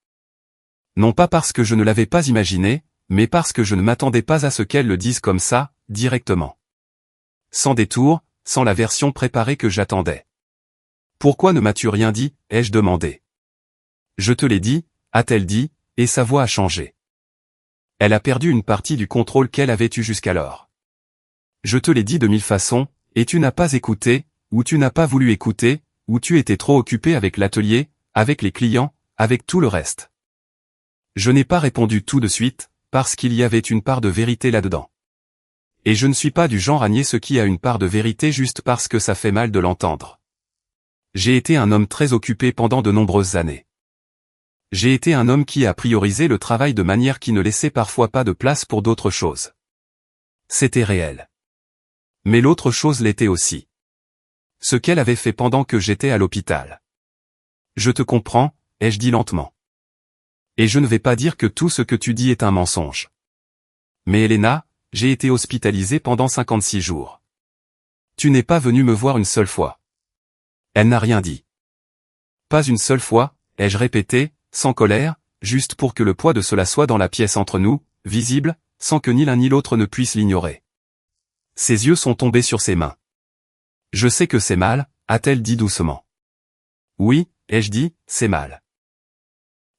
Non pas parce que je ne l'avais pas imaginé, mais parce que je ne m'attendais pas à ce qu'elle le dise comme ça, directement. Sans détour, sans la version préparée que j'attendais. Pourquoi ne m'as-tu rien dit, ai-je demandé. Je te l'ai dit, a-t-elle dit, et sa voix a changé. Elle a perdu une partie du contrôle qu'elle avait eu jusqu'alors. Je te l'ai dit de mille façons, et tu n'as pas écouté, ou tu n'as pas voulu écouter, ou tu étais trop occupé avec l'atelier, avec les clients, avec tout le reste. Je n'ai pas répondu tout de suite, parce qu'il y avait une part de vérité là-dedans. Et je ne suis pas du genre à nier ce qui a une part de vérité juste parce que ça fait mal de l'entendre. J'ai été un homme très occupé pendant de nombreuses années. J'ai été un homme qui a priorisé le travail de manière qui ne laissait parfois pas de place pour d'autres choses. C'était réel. Mais l'autre chose l'était aussi. Ce qu'elle avait fait pendant que j'étais à l'hôpital. Je te comprends, ai-je dit lentement. Et je ne vais pas dire que tout ce que tu dis est un mensonge. Mais Elena, j'ai été hospitalisé pendant 56 jours. Tu n'es pas venu me voir une seule fois. Elle n'a rien dit. Pas une seule fois, ai-je répété, sans colère, juste pour que le poids de cela soit dans la pièce entre nous, visible, sans que ni l'un ni l'autre ne puisse l'ignorer. Ses yeux sont tombés sur ses mains. Je sais que c'est mal, a-t-elle dit doucement. Oui, ai-je dit, c'est mal.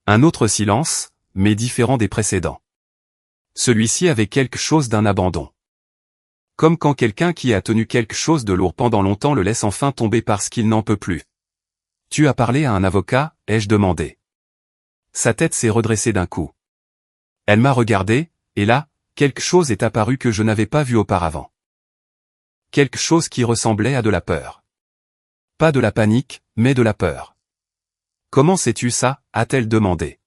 Un autre silence, mais différent des précédents. Celui-ci avait quelque chose d'un abandon. Comme quand quelqu'un qui a tenu quelque chose de lourd pendant longtemps le laisse enfin tomber parce qu'il n'en peut plus. Tu as parlé à un avocat, ai-je demandé. Sa tête s'est redressée d'un coup. Elle m'a regardé, et là, quelque chose est apparu que je n'avais pas vu auparavant. Quelque chose qui ressemblait à de la peur. Pas de la panique, mais de la peur. Comment sais-tu ça, a-t-elle demandé.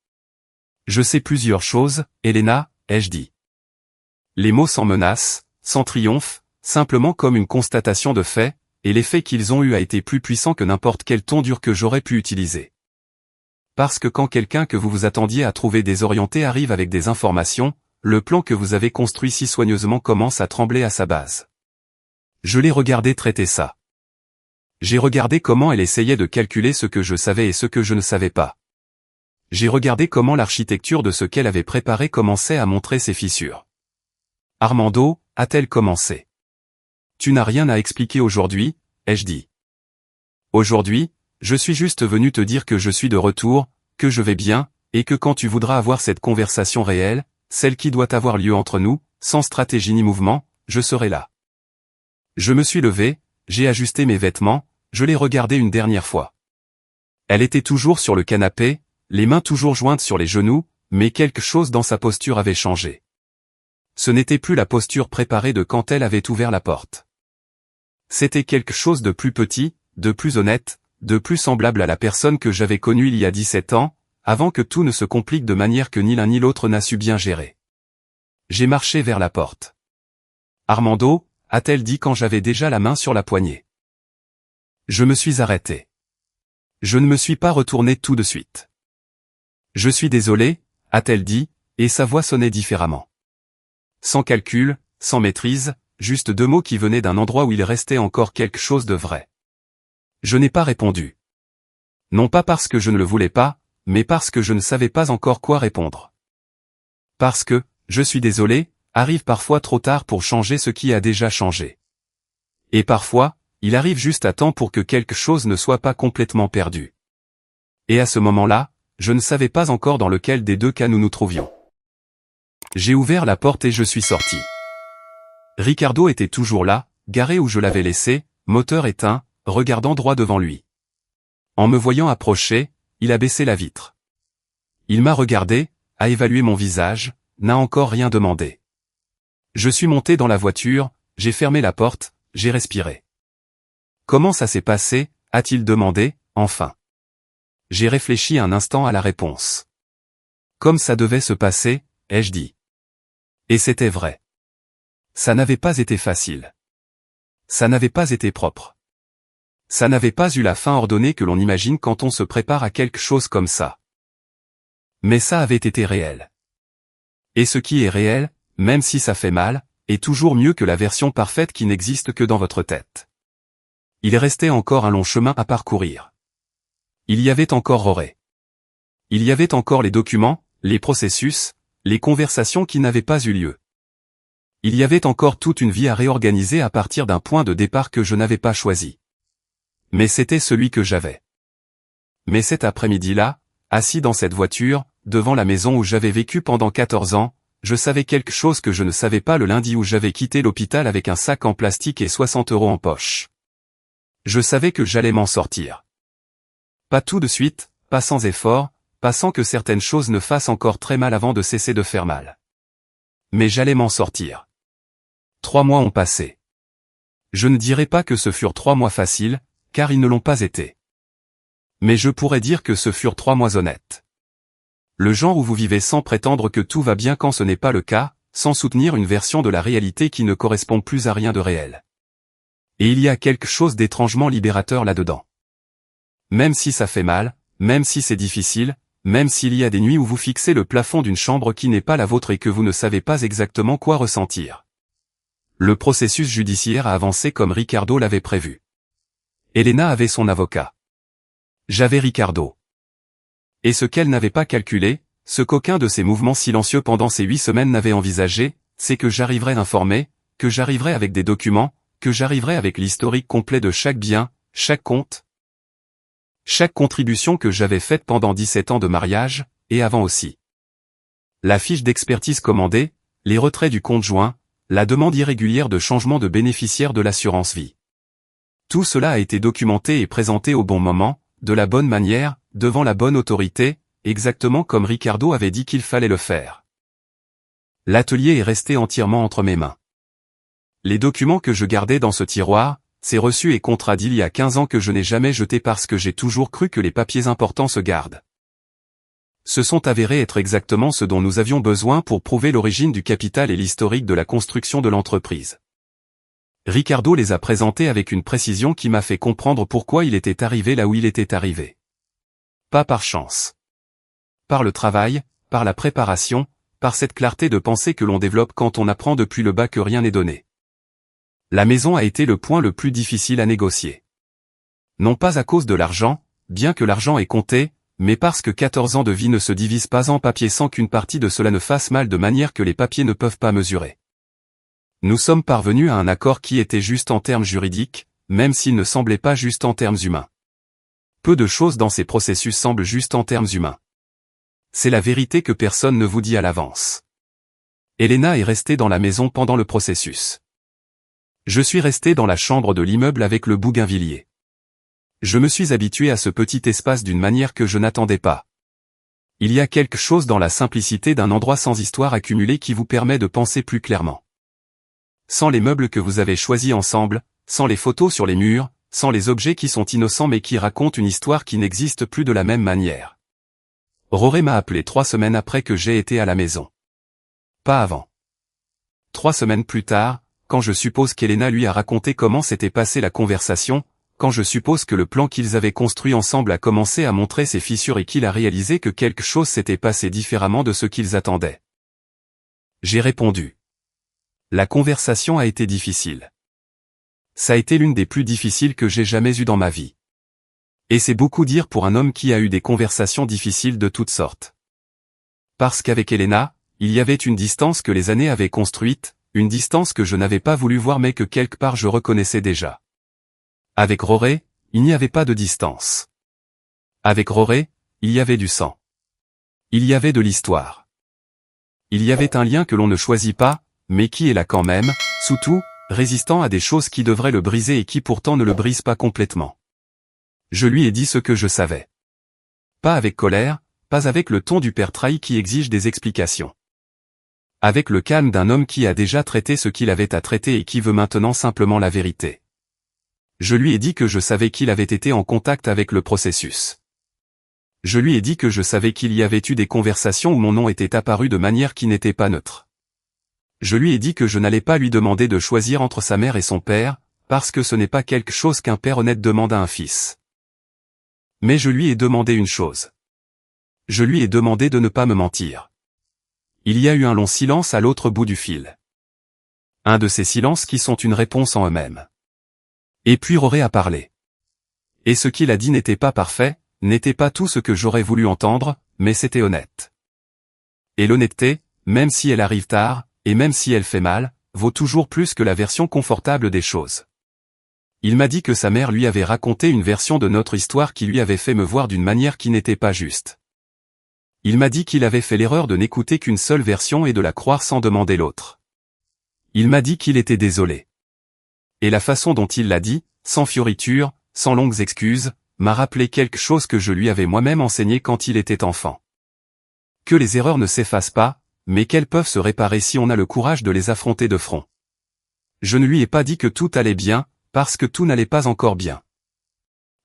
Je sais plusieurs choses, Elena, ai-je dit. Les mots sans menace, sans triomphe, simplement comme une constatation de faits, et l'effet qu'ils ont eu a été plus puissant que n'importe quel ton dur que j'aurais pu utiliser. Parce que quand quelqu'un que vous vous attendiez à trouver désorienté arrive avec des informations, le plan que vous avez construit si soigneusement commence à trembler à sa base. Je l'ai regardé traiter ça. J'ai regardé comment elle essayait de calculer ce que je savais et ce que je ne savais pas. J'ai regardé comment l'architecture de ce qu'elle avait préparé commençait à montrer ses fissures. Armando, a-t-elle commencé. Tu n'as rien à expliquer aujourd'hui, ai-je dit. Aujourd'hui, je suis juste venu te dire que je suis de retour, que je vais bien, et que quand tu voudras avoir cette conversation réelle, celle qui doit avoir lieu entre nous, sans stratégie ni mouvement, je serai là. Je me suis levé, j'ai ajusté mes vêtements, je l'ai regardée une dernière fois. Elle était toujours sur le canapé, les mains toujours jointes sur les genoux, mais quelque chose dans sa posture avait changé. Ce n'était plus la posture préparée de quand elle avait ouvert la porte. C'était quelque chose de plus petit, de plus honnête, de plus semblable à la personne que j'avais connue il y a 17 ans, avant que tout ne se complique de manière que ni l'un ni l'autre n'a su bien gérer. J'ai marché vers la porte. Armando, a-t-elle dit quand j'avais déjà la main sur la poignée. Je me suis arrêté. Je ne me suis pas retourné tout de suite. Je suis désolé, a-t-elle dit, et sa voix sonnait différemment. Sans calcul, sans maîtrise, juste deux mots qui venaient d'un endroit où il restait encore quelque chose de vrai. Je n'ai pas répondu. Non pas parce que je ne le voulais pas, mais parce que je ne savais pas encore quoi répondre. Parce que, je suis désolé, arrive parfois trop tard pour changer ce qui a déjà changé. Et parfois, il arrive juste à temps pour que quelque chose ne soit pas complètement perdu. Et à ce moment-là, je ne savais pas encore dans lequel des deux cas nous nous trouvions. J'ai ouvert la porte et je suis sorti. Ricardo était toujours là, garé où je l'avais laissé, moteur éteint, regardant droit devant lui. En me voyant approcher, il a baissé la vitre. Il m'a regardé, a évalué mon visage, n'a encore rien demandé. Je suis monté dans la voiture, j'ai fermé la porte, j'ai respiré. Comment ça s'est passé, a-t-il demandé, enfin. J'ai réfléchi un instant à la réponse. Comme ça devait se passer, ai-je dit. Et c'était vrai. Ça n'avait pas été facile. Ça n'avait pas été propre. Ça n'avait pas eu la fin ordonnée que l'on imagine quand on se prépare à quelque chose comme ça. Mais ça avait été réel. Et ce qui est réel, même si ça fait mal, est toujours mieux que la version parfaite qui n'existe que dans votre tête. Il restait encore un long chemin à parcourir. Il y avait encore Roré. Il y avait encore les documents, les processus, les conversations qui n'avaient pas eu lieu. Il y avait encore toute une vie à réorganiser à partir d'un point de départ que je n'avais pas choisi. Mais c'était celui que j'avais. Mais cet après-midi-là, assis dans cette voiture, devant la maison où j'avais vécu pendant 14 ans, je savais quelque chose que je ne savais pas le lundi où j'avais quitté l'hôpital avec un sac en plastique et 60 € en poche. Je savais que j'allais m'en sortir. Pas tout de suite, pas sans effort, pas sans que certaines choses ne fassent encore très mal avant de cesser de faire mal. Mais j'allais m'en sortir. 3 mois ont passé. Je ne dirais pas que ce furent 3 mois faciles, car ils ne l'ont pas été. Mais je pourrais dire que ce furent 3 mois honnêtes. Le genre où vous vivez sans prétendre que tout va bien quand ce n'est pas le cas, sans soutenir une version de la réalité qui ne correspond plus à rien de réel. Et il y a quelque chose d'étrangement libérateur là-dedans. Même si ça fait mal, même si c'est difficile, même s'il y a des nuits où vous fixez le plafond d'une chambre qui n'est pas la vôtre et que vous ne savez pas exactement quoi ressentir. Le processus judiciaire a avancé comme Ricardo l'avait prévu. Elena avait son avocat. J'avais Ricardo. Et ce qu'elle n'avait pas calculé, ce qu'aucun de ses mouvements silencieux pendant ces 8 semaines n'avait envisagé, c'est que j'arriverais informé, que j'arriverais avec des documents, que j'arriverais avec l'historique complet de chaque bien, chaque compte, chaque contribution que j'avais faite pendant 17 ans de mariage, et avant aussi. La fiche d'expertise commandée, les retraits du compte joint, la demande irrégulière de changement de bénéficiaire de l'assurance vie. Tout cela a été documenté et présenté au bon moment, de la bonne manière, devant la bonne autorité, exactement comme Ricardo avait dit qu'il fallait le faire. L'atelier est resté entièrement entre mes mains. Les documents que je gardais dans ce tiroir, ces reçus et contrats d'il y a 15 ans que je n'ai jamais jetés parce que j'ai toujours cru que les papiers importants se gardent, se sont avérés être exactement ce dont nous avions besoin pour prouver l'origine du capital et l'historique de la construction de l'entreprise. Ricardo les a présentés avec une précision qui m'a fait comprendre pourquoi il était arrivé là où il était arrivé. Pas par chance. Par le travail, par la préparation, par cette clarté de pensée que l'on développe quand on apprend depuis le bas que rien n'est donné. La maison a été le point le plus difficile à négocier. Non pas à cause de l'argent, bien que l'argent est compté, mais parce que 14 ans de vie ne se divisent pas en papier sans qu'une partie de cela ne fasse mal de manière que les papiers ne peuvent pas mesurer. Nous sommes parvenus à un accord qui était juste en termes juridiques, même s'il ne semblait pas juste en termes humains. Peu de choses dans ces processus semblent justes en termes humains. C'est la vérité que personne ne vous dit à l'avance. Elena est restée dans la maison pendant le processus. Je suis resté dans la chambre de l'immeuble avec le bougainvillier. Je me suis habitué à ce petit espace d'une manière que je n'attendais pas. Il y a quelque chose dans la simplicité d'un endroit sans histoire accumulée qui vous permet de penser plus clairement. Sans les meubles que vous avez choisis ensemble, sans les photos sur les murs, sans les objets qui sont innocents mais qui racontent une histoire qui n'existe plus de la même manière. Roré m'a appelé 3 semaines après que j'ai été à la maison. Pas avant. 3 semaines plus tard, quand je suppose qu'Elena lui a raconté comment s'était passée la conversation, quand je suppose que le plan qu'ils avaient construit ensemble a commencé à montrer ses fissures et qu'il a réalisé que quelque chose s'était passé différemment de ce qu'ils attendaient. J'ai répondu. La conversation a été difficile. Ça a été l'une des plus difficiles que j'ai jamais eues dans ma vie. Et c'est beaucoup dire pour un homme qui a eu des conversations difficiles de toutes sortes. Parce qu'avec Elena, il y avait une distance que les années avaient construite, une distance que je n'avais pas voulu voir mais que quelque part je reconnaissais déjà. Avec Roré, il n'y avait pas de distance. Avec Roré, il y avait du sang. Il y avait de l'histoire. Il y avait un lien que l'on ne choisit pas, mais qui est là quand même, sous tout, résistant à des choses qui devraient le briser et qui pourtant ne le brisent pas complètement. Je lui ai dit ce que je savais. Pas avec colère, pas avec le ton du père trahi qui exige des explications. Avec le calme d'un homme qui a déjà traité ce qu'il avait à traiter et qui veut maintenant simplement la vérité. Je lui ai dit que je savais qu'il avait été en contact avec le processus. Je lui ai dit que je savais qu'il y avait eu des conversations où mon nom était apparu de manière qui n'était pas neutre. Je lui ai dit que je n'allais pas lui demander de choisir entre sa mère et son père, parce que ce n'est pas quelque chose qu'un père honnête demande à un fils. Mais je lui ai demandé une chose. Je lui ai demandé de ne pas me mentir. Il y a eu un long silence à l'autre bout du fil. Un de ces silences qui sont une réponse en eux-mêmes. Et puis Roré a parlé. Et ce qu'il a dit n'était pas parfait, n'était pas tout ce que j'aurais voulu entendre, mais c'était honnête. Et l'honnêteté, même si elle arrive tard, et même si elle fait mal, vaut toujours plus que la version confortable des choses. Il m'a dit que sa mère lui avait raconté une version de notre histoire qui lui avait fait me voir d'une manière qui n'était pas juste. Il m'a dit qu'il avait fait l'erreur de n'écouter qu'une seule version et de la croire sans demander l'autre. Il m'a dit qu'il était désolé. Et la façon dont il l'a dit, sans fioritures, sans longues excuses, m'a rappelé quelque chose que je lui avais moi-même enseigné quand il était enfant. Que les erreurs ne s'effacent pas, mais qu'elles peuvent se réparer si on a le courage de les affronter de front. Je ne lui ai pas dit que tout allait bien, parce que tout n'allait pas encore bien.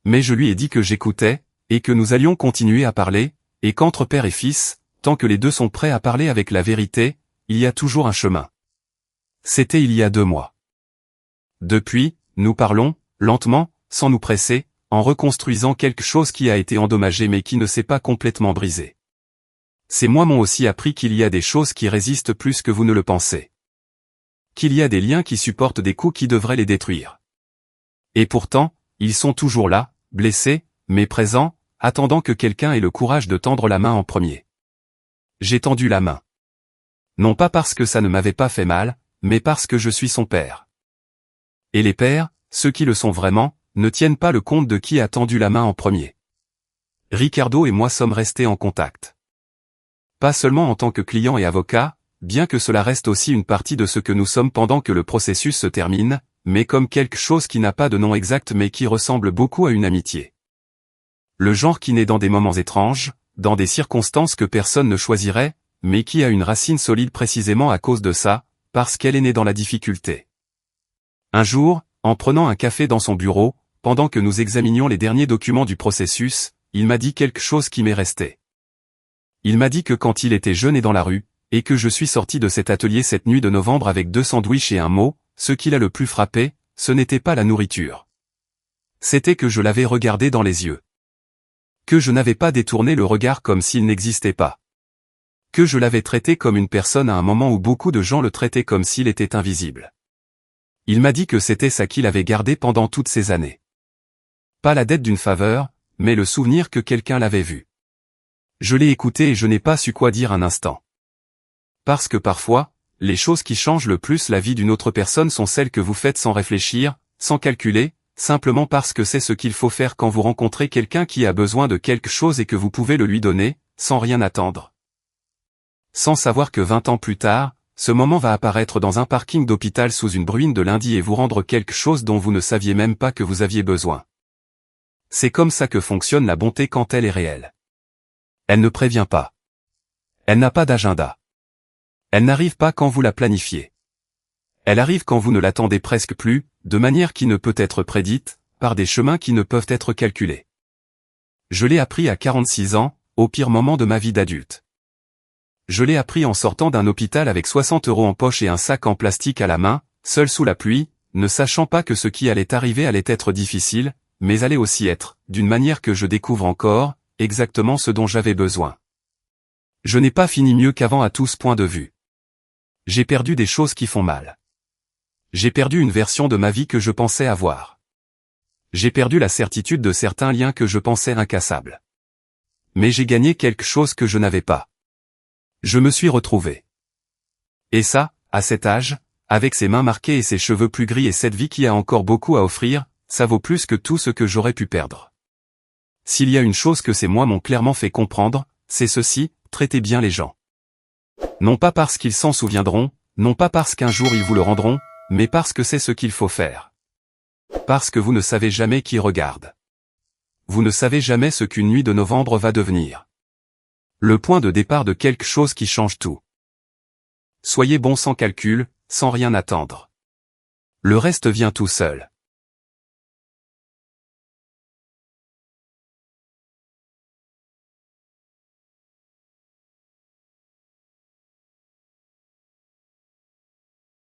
Mais je lui ai dit que j'écoutais, et que nous allions continuer à parler, et qu'entre père et fils, tant que les deux sont prêts à parler avec la vérité, il y a toujours un chemin. C'était il y a 2 mois. Depuis, nous parlons, lentement, sans nous presser, en reconstruisant quelque chose qui a été endommagé mais qui ne s'est pas complètement brisé. Ces mois m'ont aussi appris qu'il y a des choses qui résistent plus que vous ne le pensez. Qu'il y a des liens qui supportent des coups qui devraient les détruire. Et pourtant, ils sont toujours là, blessés, mais présents, attendant que quelqu'un ait le courage de tendre la main en premier. J'ai tendu la main. Non pas parce que ça ne m'avait pas fait mal, mais parce que je suis son père. Et les pères, ceux qui le sont vraiment, ne tiennent pas le compte de qui a tendu la main en premier. Ricardo et moi sommes restés en contact. Pas seulement en tant que client et avocat, bien que cela reste aussi une partie de ce que nous sommes pendant que le processus se termine, mais comme quelque chose qui n'a pas de nom exact mais qui ressemble beaucoup à une amitié. Le genre qui naît dans des moments étranges, dans des circonstances que personne ne choisirait, mais qui a une racine solide précisément à cause de ça, parce qu'elle est née dans la difficulté. Un jour, en prenant un café dans son bureau, pendant que nous examinions les derniers documents du processus, il m'a dit quelque chose qui m'est resté. Il m'a dit que quand il était jeune et dans la rue, et que je suis sorti de cet atelier cette nuit de novembre avec 2 sandwichs et un mot, ce qui l'a le plus frappé, ce n'était pas la nourriture. C'était que je l'avais regardé dans les yeux. Que je n'avais pas détourné le regard comme s'il n'existait pas. Que je l'avais traité comme une personne à un moment où beaucoup de gens le traitaient comme s'il était invisible. Il m'a dit que c'était ça qu'il avait gardé pendant toutes ces années. Pas la dette d'une faveur, mais le souvenir que quelqu'un l'avait vu. Je l'ai écouté et je n'ai pas su quoi dire un instant. Parce que parfois, les choses qui changent le plus la vie d'une autre personne sont celles que vous faites sans réfléchir, sans calculer, simplement parce que c'est ce qu'il faut faire quand vous rencontrez quelqu'un qui a besoin de quelque chose et que vous pouvez le lui donner, sans rien attendre. Sans savoir que 20 ans plus tard, ce moment va apparaître dans un parking d'hôpital sous une bruine de lundi et vous rendre quelque chose dont vous ne saviez même pas que vous aviez besoin. C'est comme ça que fonctionne la bonté quand elle est réelle. Elle ne prévient pas. Elle n'a pas d'agenda. Elle n'arrive pas quand vous la planifiez. Elle arrive quand vous ne l'attendez presque plus, de manière qui ne peut être prédite, par des chemins qui ne peuvent être calculés. Je l'ai appris à 46 ans, au pire moment de ma vie d'adulte. Je l'ai appris en sortant d'un hôpital avec 60 € en poche et un sac en plastique à la main, seul sous la pluie, ne sachant pas que ce qui allait arriver allait être difficile, mais allait aussi être, d'une manière que je découvre encore, exactement ce dont j'avais besoin. Je n'ai pas fini mieux qu'avant à tout ce point de vue. J'ai perdu des choses qui font mal. J'ai perdu une version de ma vie que je pensais avoir. J'ai perdu la certitude de certains liens que je pensais incassables. Mais j'ai gagné quelque chose que je n'avais pas. Je me suis retrouvé. Et ça, à cet âge, avec ses mains marquées et ses cheveux plus gris et cette vie qui a encore beaucoup à offrir, ça vaut plus que tout ce que j'aurais pu perdre. S'il y a une chose que ces mois m'ont clairement fait comprendre, c'est ceci, traitez bien les gens. Non pas parce qu'ils s'en souviendront, non pas parce qu'un jour ils vous le rendront, mais parce que c'est ce qu'il faut faire. Parce que vous ne savez jamais qui regarde. Vous ne savez jamais ce qu'une nuit de novembre va devenir. Le point de départ de quelque chose qui change tout. Soyez bon sans calcul, sans rien attendre. Le reste vient tout seul.